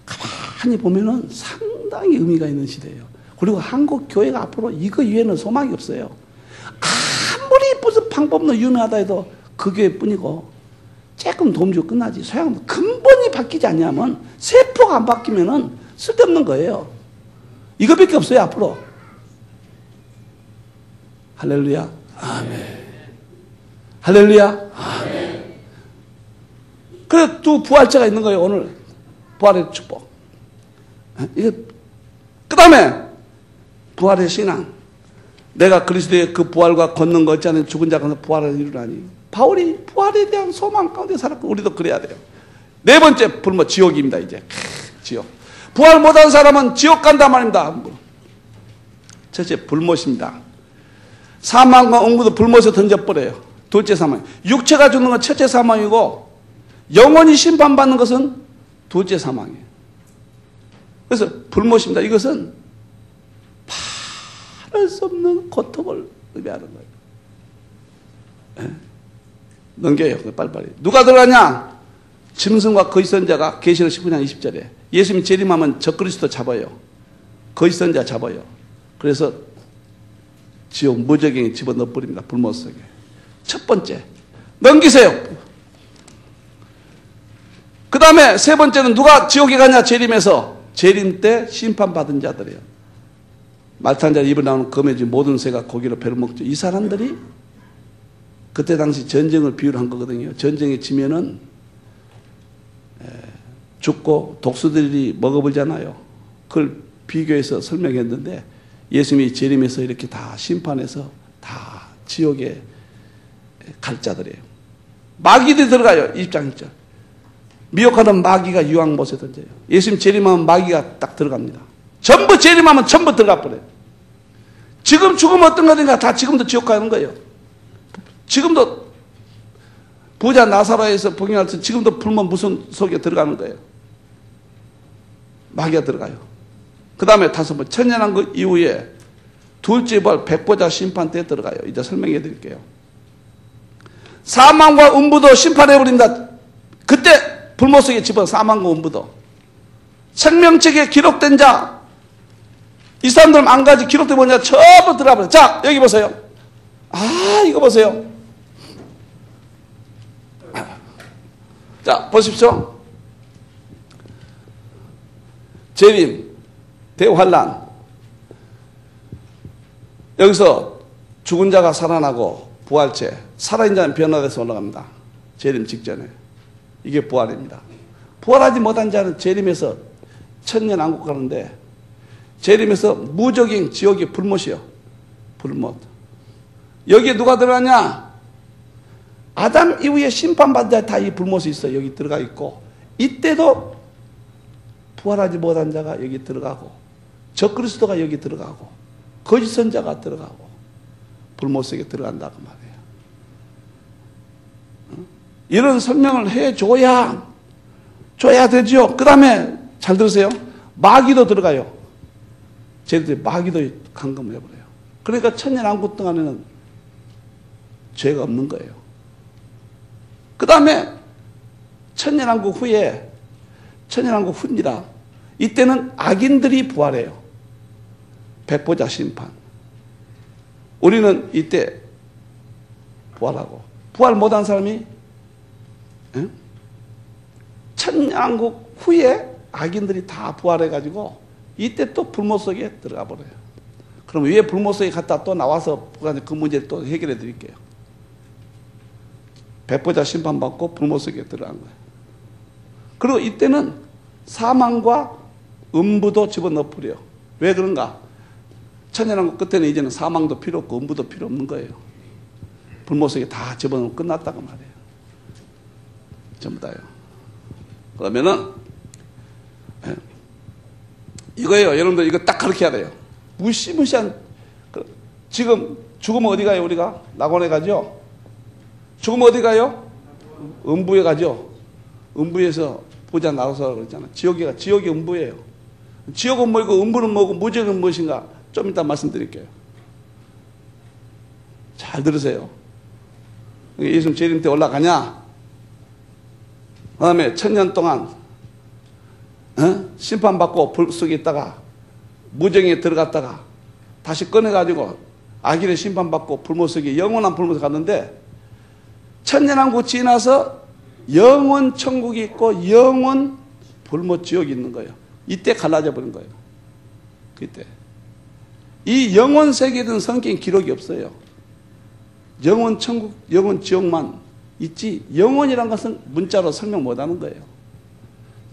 가만히 보면은 상당히 의미가 있는 시대예요. 그리고 한국 교회가 앞으로 이거 이외에는 소망이 없어요. 아무리 무슨 방법도 유명하다 해도 그 교회뿐이고 조금 도움 주고 끝나지. 소양 근본이 바뀌지 않냐면 세포가 안 바뀌면은 쓸데없는 거예요. 이거밖에 없어요 앞으로. 할렐루야. 아멘. 할렐루야. 아멘. 그래 두 부활체가 있는 거예요. 오늘 부활의 축복. 이게 그 다음에 부활의 신앙. 내가 그리스도의 그 부활과 걷는 것 있지 않은 죽은 자가 부활을 이루라니. 바울이 부활에 대한 소망 가운데 살았고 우리도 그래야 돼요. 네 번째 불모 지옥입니다. 이제 지옥. 부활 못한 사람은 지옥 간단 말입니다. 첫째 불못입니다. 사망과 응부도 불못에 던져버려요. 둘째 사망. 육체가 죽는 건 첫째 사망이고 영원히 심판받는 것은 둘째 사망이에요. 그래서 불못입니다. 이것은 말할 수 없는 고통을 의미하는 거예요. 네? 넘겨요. 빨리빨리. 누가 들어가냐? 짐승과 거짓 선자가 계시록 19장 20절에 예수님이 재림하면 적그리스도 잡아요. 거짓 선자 잡아요. 그래서 지옥 무저갱에 집어넣어버립니다. 불못 속에. 첫 번째 넘기세요. 그 다음에 세 번째는 누가 지옥에 가냐? 재림에서. 재림 때 심판받은 자들이에요. 말탄 자 입에 나오는 검해진 모든 새가 고기로 배를 먹죠. 이 사람들이 그때 당시 전쟁을 비유를 한 거거든요. 전쟁에 지면은 죽고 독수들이 먹어버리잖아요. 그걸 비교해서 설명했는데 예수님이 재림해서 이렇게 다 심판해서 다 지옥에 갈 자들이에요. 마귀들이 들어가요. 20장 1절. 미혹하는 마귀가 유황못에 던져요. 예수님 재림하면 마귀가 딱 들어갑니다. 전부 재림하면 전부 들어가 버려요. 지금 죽으면 어떤 거든가 다 지금도 지옥 가는 거예요. 지금도 부자 나사로에서 복용할 때 지금도 불못 무슨 속에 들어가는 거예요. 마귀가 들어가요. 그 다음에 다섯 번 천년왕국 이후에 둘째 부활 백보자 심판 때 들어가요. 이제 설명해 드릴게요. 사망과 음부도 심판해 버린다. 그때 불못 속에 집어 사망과 음부도. 생명책에 기록된 자, 이 사람들 한 가지 기록된 뭐냐 전부 들어가 버려요. 자 여기 보세요. 아 이거 보세요. 자 보십시오. 재림, 대환란. 여기서 죽은 자가 살아나고 부활체, 살아있는 자는 변화돼서 올라갑니다. 재림 직전에. 이게 부활입니다. 부활하지 못한 자는 재림에서 천년왕국 가는데 재림에서 무적인 지옥의 불못이요. 불못. 여기에 누가 들어가냐? 아담 이후에 심판받은 자 다 이 불못에 있어요. 여기 들어가 있고 이때도 부활하지 못한 자가 여기 들어가고 적그리스도가 여기 들어가고 거짓 선자가 들어가고 불못 속에 들어간다고 말이에요. 이런 설명을 해줘야 되죠. 그 다음에 잘 들으세요. 마귀도 들어가요. 쟤들이 마귀도 감금을 해버려요. 그러니까 천년왕국 동안에는 죄가 없는 거예요. 그 다음에 천년왕국 후입니다. 이때는 악인들이 부활해요. 백보자 심판. 우리는 이때 부활하고, 부활 못한 사람이 천년왕국 후에 악인들이 다 부활해가지고 이때 또 불못 속에 들어가 버려요. 그럼 왜 불못 속에 갔다 또 나와서 그 문제를 또 해결해 드릴게요. 백보자 심판받고 불못 속에 들어간 거예요. 그리고 이때는 사망과 음부도 집어넣어 버려요. 왜 그런가? 천년왕국 끝에는 이제는 사망도 필요 없고 음부도 필요 없는 거예요. 불못 속에 다 집어넣으면 끝났다고 말이에요. 전부 다요. 그러면은 이거예요. 여러분들 이거 딱 그렇게 해야 돼요. 무시무시한, 지금 죽으면 어디 가요? 우리가 낙원에 가죠. 죽으면 어디 가요? 음부에 가죠. 음부에서 보자 나와서 그러잖아. 지옥이 음부예요. 지옥은 뭐고 음부는 뭐고 무지는 무엇인가? 좀 이따 말씀드릴게요. 잘 들으세요. 예수님 재림 때 올라가냐? 그 다음에 1000년 동안 심판받고 불 속에 있다가 무정에 들어갔다가 다시 꺼내가지고 악인의 심판받고 불못 속에 영원한 불못에 갔는데, 천년왕국 지나서 영원 천국이 있고 영원 불못 지옥이 있는 거예요. 이때 갈라져 버린 거예요. 그때 이 영원 세계에 대한 성경 기록이 없어요. 영원 천국, 영원 지옥만 있지 영원이란 것은 문자로 설명 못하는 거예요.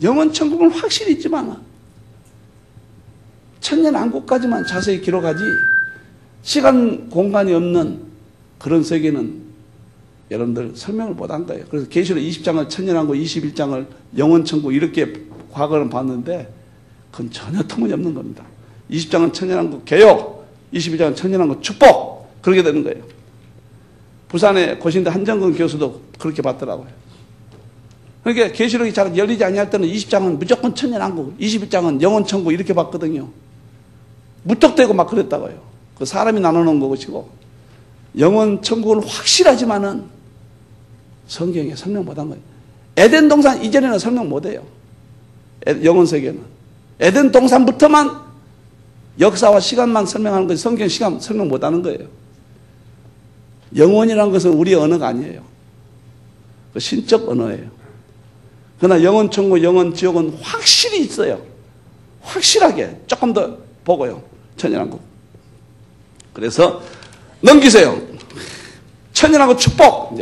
영원 천국은 확실히 있지만 천년왕국까지만 자세히 기록하지 시간 공간이 없는 그런 세계는 여러분들 설명을 못한 거예요. 그래서 계시록 20장을 천년왕국, 21장을 영원천국 이렇게 과거는 봤는데 그건 전혀 터무니없는 겁니다. 20장은 천년왕국 개혁, 21장은 천년왕국 축복, 그렇게 되는 거예요. 부산의 고신대 한정근 교수도 그렇게 봤더라고요. 그러니까 계시록이 잘 열리지 아니할 때는 20장은 무조건 천년왕국, 21장은 영원천국 이렇게 봤거든요. 무턱대고 막 그랬다고요. 그 사람이 나눠놓은 것이고, 영원천국은 확실하지만은 성경에 설명 못한 거예요. 에덴 동산 이전에는 설명 못해요. 영원세계는 에덴 동산부터만 역사와 시간만 설명하는 거지 성경 시간 설명 못하는 거예요. 영원이라는 것은 우리의 언어가 아니에요. 그 신적 언어예요. 그러나 영원천국, 영원지옥은 확실히 있어요. 확실하게 조금 더 보고요. 천년왕국. 그래서 넘기세요. 천년왕국 축복.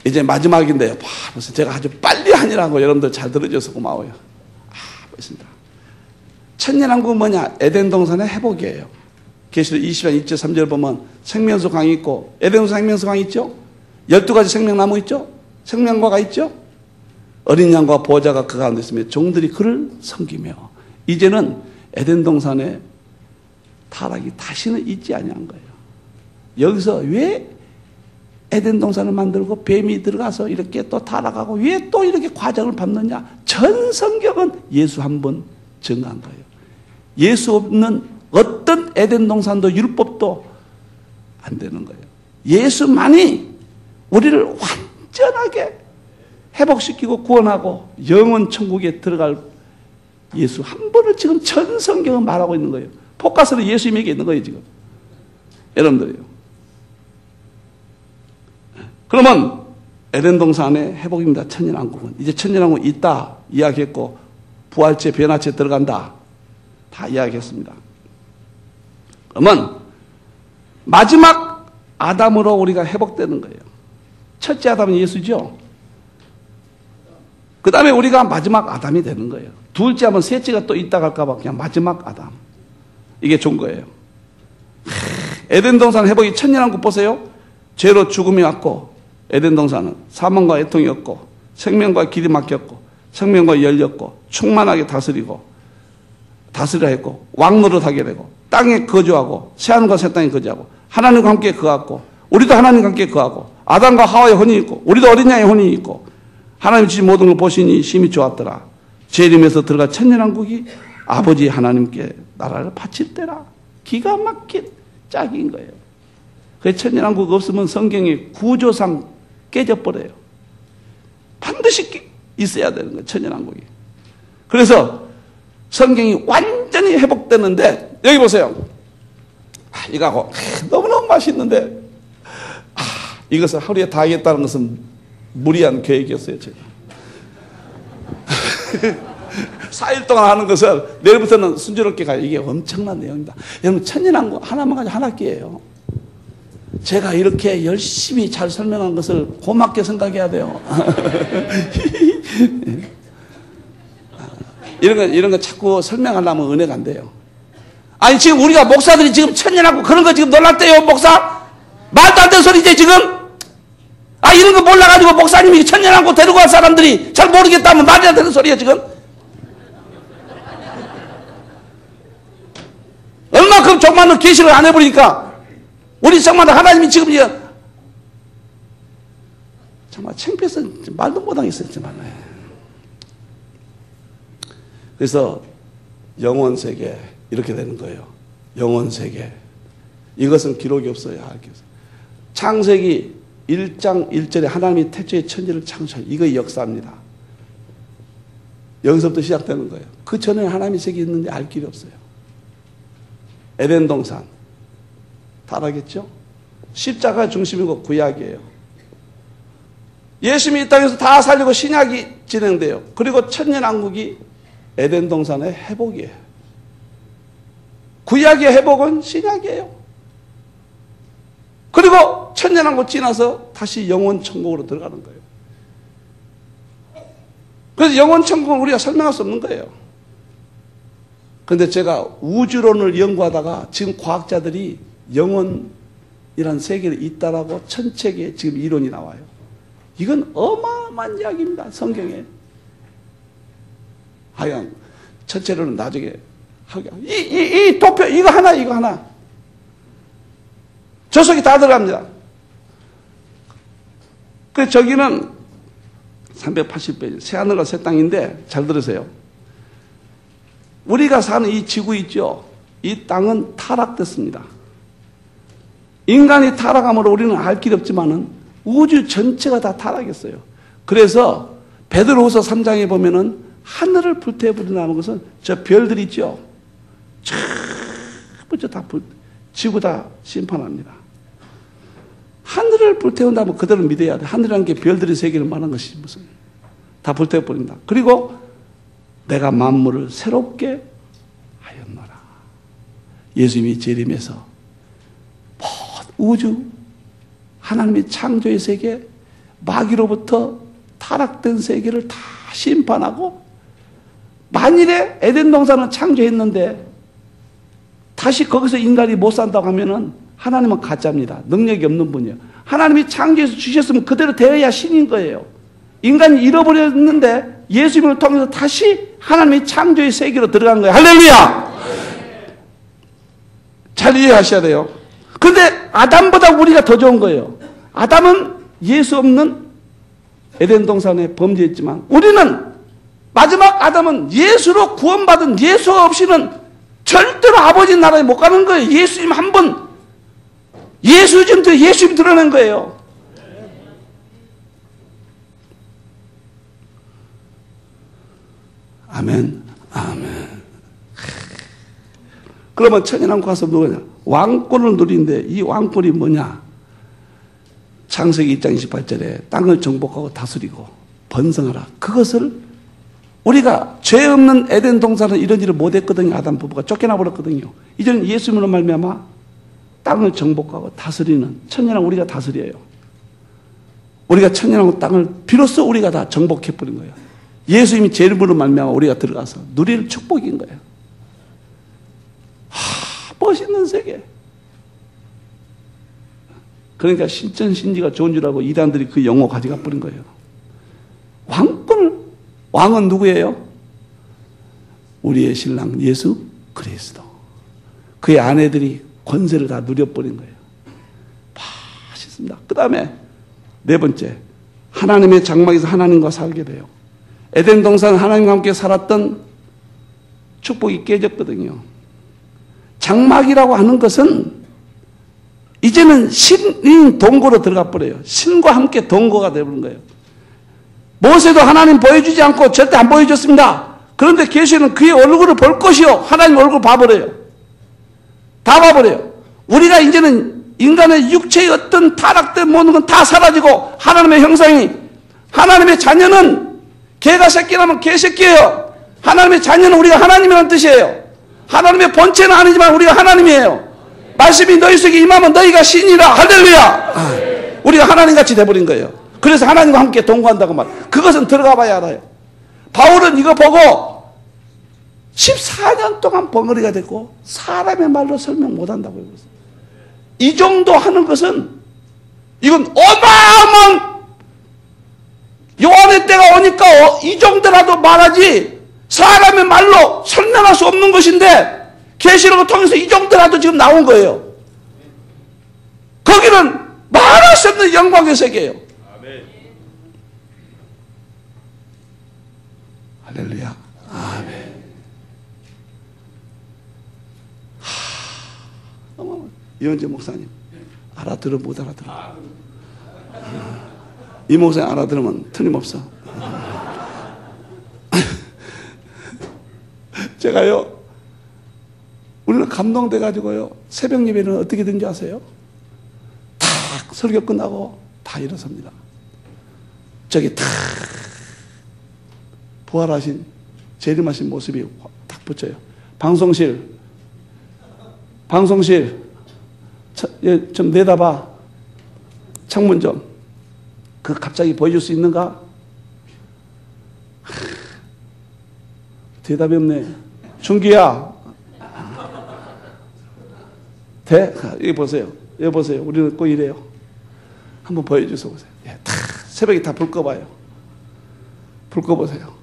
이제 마지막인데요. 벌써 제가 아주 빨리 하니라고 여러분들 잘 들어줘서 고마워요. 보겠습니다. 천년왕국은 뭐냐? 에덴 동산의 회복이에요. 계시록 20장 2절 3절 보면 생명수 강이 있고, 에덴 동산 생명수 강이 있죠? 12가지 생명나무 있죠? 생명과가 있죠? 어린 양과 보호자가 그 가운데 있으며 종들이 그를 섬기며. 이제는 에덴 동산의 타락이 다시는 있지 아니한 거예요. 여기서 왜 에덴 동산을 만들고 뱀이 들어가서 이렇게 또 타락하고 왜 또 이렇게 과정을 밟느냐? 전 성경은 예수 한 번 증거한 거예요. 예수 없는 어떤 에덴 동산도 율법도 안 되는 거예요. 예수만이 우리를 완전하게 회복시키고 구원하고 영원 천국에 들어갈 예수 한 번을 지금 전 성경은 말하고 있는 거예요. 포커스는 예수님에게 있는 거예요, 지금. 여러분들이요. 그러면 에덴 동산의 회복입니다. 천년왕국은. 이제 천년왕국은 있다 이야기했고, 부활체, 변화체 들어간다 다 이야기했습니다. 그러면 마지막 아담으로 우리가 회복되는 거예요. 첫째 아담은 예수죠. 그 다음에 우리가 마지막 아담이 되는 거예요. 둘째 하면 셋째가 또 있다 갈까봐 그냥 마지막 아담. 이게 좋은 거예요. 에덴 동산 회복이 천년왕국 보세요. 죄로 죽음이 왔고, 에덴 동산은 사망과 애통이 없고, 생명과 길이 막혔고, 생명과 열렸고, 충만하게 다스리라 했고, 왕노릇하게 되고, 땅에 거주하고, 새하늘과 새 땅에 거주하고, 하나님과 함께 거하고, 우리도 하나님과 함께 거하고 아담과 하와의 혼이 있고 우리도 어린 양의 혼이 있고 하나님 주신 모든 걸 보시니 심히 좋았더라. 재림에서 들어가 천년왕국이 아버지 하나님께 나라를 바칠 때라. 기가 막힌 짝인 거예요. 그 천년왕국 없으면 성경의 구조상 깨져버려요. 반드시 있어야 되는 거예요. 천년왕국이. 그래서 성경이 완전히 회복되는데 여기 보세요. 이거하고 너무너무 맛있는데 이것을 하루에 다 하겠다는 것은 무리한 계획이었어요. 제가 4일 동안 하는 것을 내일부터는 순조롭게 가요. 이게 엄청난 내용입니다. 여러분 천년왕국 하나만 가지고 한 학기예요. 제가 이렇게 열심히 잘 설명한 것을 고맙게 생각해야 돼요. 이런 거 자꾸 설명하려면 은혜가 안 돼요. 아니 지금 우리가 목사들이 지금 천년왕국 그런 거 지금 놀랐대요. 목사 말도 안 되는 소리지 지금. 이런 거 몰라가지고 목사님이 천년왕국 데리고 갈 사람들이 잘 모르겠다면 말이 안 되는 소리야 지금. 얼마큼 정말로 계시를 안 해버리니까 우리 정말 하나님이 지금 정말 창피해서 말도 못하겠어요 정말. 그래서 영혼세계 이렇게 되는 거예요. 영혼세계 이것은 기록이 없어요. 창세기 1장 1절에 하나님이 태초에 천지를 창조한 이거 역사입니다. 여기서부터 시작되는 거예요. 그 전에 하나님의 세계 있는데 알 길이 없어요. 에덴 동산 타락했죠. 십자가 중심이고 구약이에요. 예수님이 이 땅에서 다 살리고 신약이 진행돼요. 그리고 천년왕국이 에덴 동산의 회복이에요. 구약의 회복은 신약이에요. 그리고 천년왕국 지나서 다시 영원 천국으로 들어가는 거예요. 그래서 영원 천국은 우리가 설명할 수 없는 거예요. 그런데 제가 우주론을 연구하다가 지금 과학자들이 영원이라는 세계에 있다라고 천체계 지금 이론이 나와요. 이건 어마어마한 이야기입니다. 성경에. 하여간 천체론은 나중에 이 도표 이거 하나 조석이 다 들어갑니다. 그래서 저기는 380페이지 새하늘과 새 땅인데 잘 들으세요. 우리가 사는 이 지구 있죠. 이 땅은 타락됐습니다. 인간이 타락함으로 우리는 알 길이 없지만은 우주 전체가 다 타락했어요. 그래서 베드로후서 3장에 보면은 하늘을 불태워버린다는 것은 저 별들 있죠. 전부 다 지구 다 심판합니다. 하늘을 불태운다면 그대로 믿어야 돼. 하늘이라는 게 별들의 세계를 말하는 것이 무슨 다 불태워버린다. 그리고 내가 만물을 새롭게 하였노라. 예수님이 재림해서 우주 하나님의 창조의 세계 마귀로부터 타락된 세계를 다 심판하고 만일에 에덴 동산은 창조했는데 다시 거기서 인간이 못 산다고 하면은 하나님은 가짜입니다. 능력이 없는 분이에요. 하나님이 창조해서 주셨으면 그대로 되어야 신인 거예요. 인간이 잃어버렸는데 예수님을 통해서 다시 하나님의 창조의 세계로 들어간 거예요. 할렐루야! 잘 이해하셔야 돼요. 그런데 아담보다 우리가 더 좋은 거예요. 아담은 예수 없는 에덴 동산에 범죄했지만 우리는 마지막 아담은 예수로 구원받은 예수 없이는 절대로 아버지 나라에 못 가는 거예요. 예수님 한 번 예수님 드러낸 거예요. 아멘. 아멘. 그러면 천년왕국 가서 누구냐? 왕권을 누리는데 이 왕권이 뭐냐? 창세기 1장 28절에 땅을 정복하고 다스리고 번성하라. 그것을 우리가 죄 없는 에덴 동산은 이런 일을 못했거든요. 아담 부부가 쫓겨나 버렸거든요. 이제는 예수님으로 말미암아 땅을 정복하고 다스리는 천년왕국 우리가 다스려요. 우리가 천년왕국 땅을 비로소 우리가 다 정복해버린 거예요. 예수님이 재림으로 말미암아 우리가 들어가서 누릴 축복인 거예요. 멋있는 세계. 그러니까 신천신지가 좋은 줄 알고 이단들이 그 용어 가져가 버린 거예요. 왕은 누구예요? 우리의 신랑 예수 그리스도. 그의 아내들이 권세를 다 누려버린 거예요. 있습니다. 그 다음에 네 번째, 하나님의 장막에서 하나님과 살게 돼요. 에덴 동산 하나님과 함께 살았던 축복이 깨졌거든요. 장막이라고 하는 것은 이제는 신인 동거로 들어가 버려요. 신과 함께 동거가 되어버린 거예요. 모세도 하나님 보여주지 않고 절대 안 보여줬습니다. 그런데 계시는 그의 얼굴을 볼 것이요, 하나님 얼굴을 봐버려요. 다 봐버려요. 우리가 이제는 인간의 육체의 어떤 타락된 모든 건 다 사라지고 하나님의 형상이, 하나님의 자녀는 개가 새끼 나면 개 새끼예요. 하나님의 자녀는 우리가 하나님이라는 뜻이에요. 하나님의 본체는 아니지만 우리가 하나님이에요. 말씀이 너희 속에 임하면 너희가 신이라. 할렐루야. 우리가 하나님같이 돼버린 거예요. 그래서 하나님과 함께 동거한다고 말. 그것은 들어가 봐야 알아요. 바울은 이거 보고 14년 동안 벙어리가 됐고 사람의 말로 설명 못한다고 그랬어요. 이 정도 하는 것은 이건 어마어마한, 요한의 때가 오니까 이 정도라도 말하지 사람의 말로 설명할 수 없는 것인데 계시록을 통해서 이 정도라도 지금 나온 거예요. 거기는 말할 수 없는 영광의 세계예요. 할렐루야. 아멘. 이현재 목사님 알아들어 못 알아들어? 이 목사님 알아들으면 틀림없어. 제가요, 우리는 감동돼 가지고요, 새벽 예배는 어떻게 된지 아세요? 탁 설교 끝나고 다 일어섭니다. 저기 탁 부활하신, 재림하신 모습이 딱 붙여요. 방송실 좀 내다봐. 창문 좀. 그 갑자기 보여줄 수 있는가? 대답이 없네. 준기야. 돼? 여기 보세요. 여기 보세요. 우리는 꼭 이래요. 한번 보여주세요. 보세요. 예, 다 새벽에 다 불 꺼봐요. 불 꺼보세요.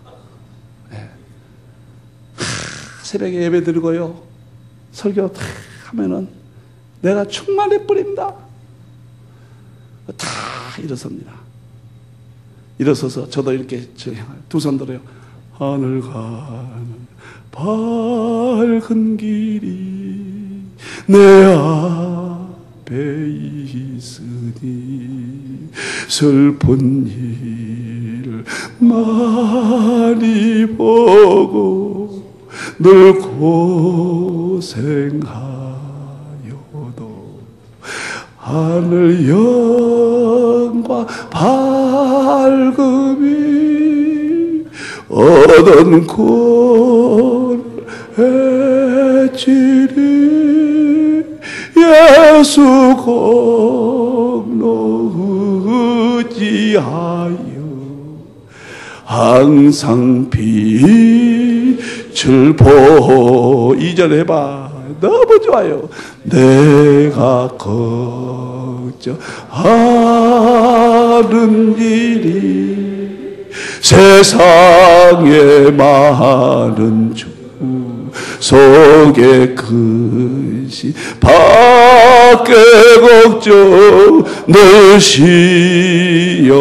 예. 새벽에 예배 드리고요, 설교 다 하면은 내가 충만해 버립니다. 다 일어섭니다. 일어서서 저도 이렇게 두 손 들어요. 하늘 가는 밝은 길이 내 앞에 있으니 슬픈 일 많이 보고 늘 고생하여도 하늘 영광 밝음이 어떤 꼴의 지리 예수 공로 의지하여 항상 빛을 보. 2절 해봐. 너무 좋아요. 내가 걱정하는 일이 세상에 많은 주 속에 근심 밖에 걱정 늘 시험하여도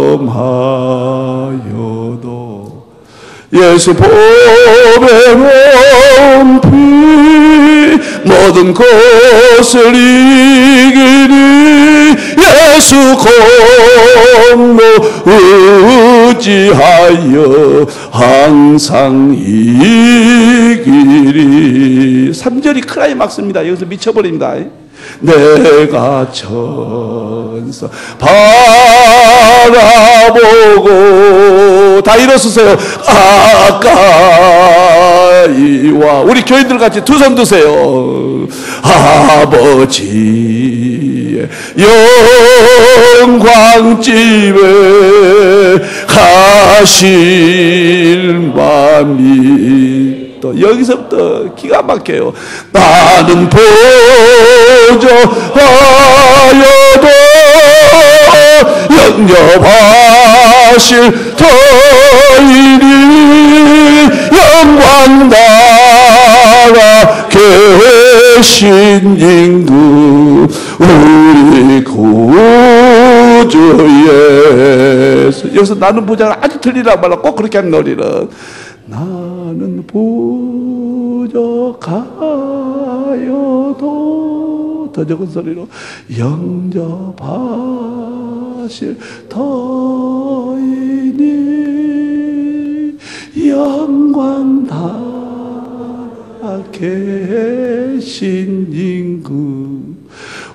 예수 보배 몸 피 모든 것을 이기니 예수 공로 의지하여 항상 이기리. 3절이 클라이막스입니다. 여기서 미쳐버립니다. 내가 천사 바라보고 다 일어서세요. 아까이와 우리 교인들 같이 두 손 드세요. 아버지의 영광집에 가실 맘이 또 여기서부터 기가 막혀요. 나는 보조하여도 영접하실 터이니 영광 나라 계신 인구 우리 구 예수. 여기서 나는 부자가 아주 틀리라 말라 꼭 그렇게 하는 놀이는 나는 부족하여도 더 적은 소리로 영접하실 터이니 영광 다 계신 인구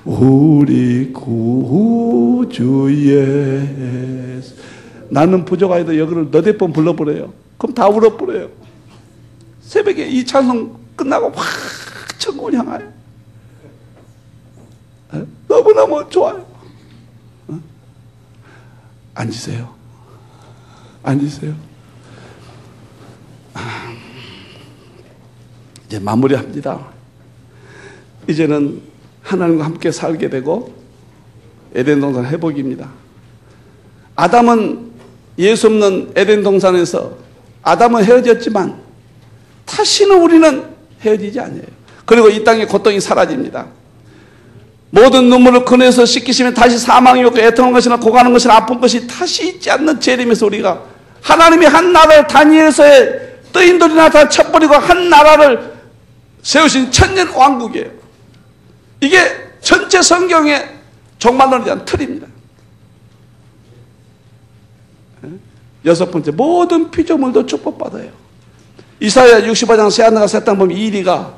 우리 구주 예수. 나는 부족하여도 여기를 너댓 번 불러버려요. 그럼 다 울어버려요. 새벽에 이 찬송 끝나고 확 천국을 향하여 너무너무 좋아요. 앉으세요. 앉으세요. 이제 마무리합니다. 이제는 하나님과 함께 살게 되고 에덴 동산 회복입니다. 아담은 예수 없는 에덴 동산에서 아담은 헤어졌지만 다시는 우리는 헤어지지 않아요. 그리고 이 땅의 고통이 사라집니다. 모든 눈물을 그네에서 씻기시면 다시 사망이 없고 애통한 것이나 고가는 것이나 아픈 것이 다시 있지 않는 재림에서 우리가 하나님이 한 나라를 다니엘서의 뜨인돌이나 다 쳐버리고 한 나라를 세우신 천년 왕국이에요. 이게 전체 성경의 종말론에 대한 틀입니다. 여섯 번째, 모든 피조물도 축복받아요. 이사야 65장 새하늘과 새 땅 보면 이리와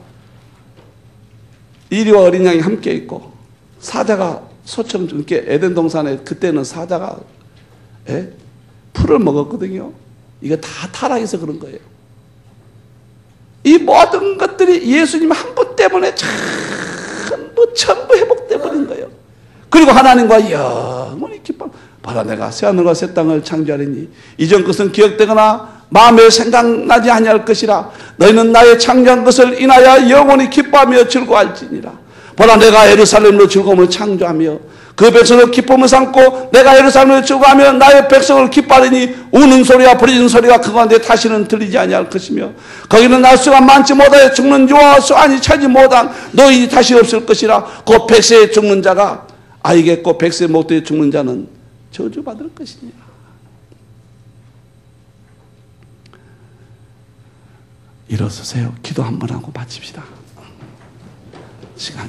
어린 양이 함께 있고 사자가 소처럼 이렇게 에덴 동산에 그때는 사자가 풀을 먹었거든요. 이거 다 타락해서 그런 거예요. 이 모든 것들이 예수님 한 분 때문에 전부 회복돼 버린 거예요. 그리고 하나님과 영원히 기뻐. 바라 내가 새하늘과 새 땅을 창조하리니 이전 것은 기억되거나 마음에 생각나지 아니할 것이라. 너희는 나의 창조한 것을 인하여 영원히 기뻐하며 즐거워할지니라. 보라 내가 예루살렘으로 즐거움을 창조하며 그 백성을 기쁨을 삼고 내가 예루살렘을 즐거워하며 나의 백성을 기뻐하리니 우는 소리와 부르짖는 소리가 그 가운데 다시는 들리지 아니할 것이며 거기는 날수가 많지 못하여 죽는 유와 수완이 차지 못한 너희 다시 없을 것이라. 그 백세에 죽는 자가 아이겠고 백세 못되어 죽는 자는 저주받을 것이니라. 일어서세요. 기도 한번 하고 마칩시다. 시간이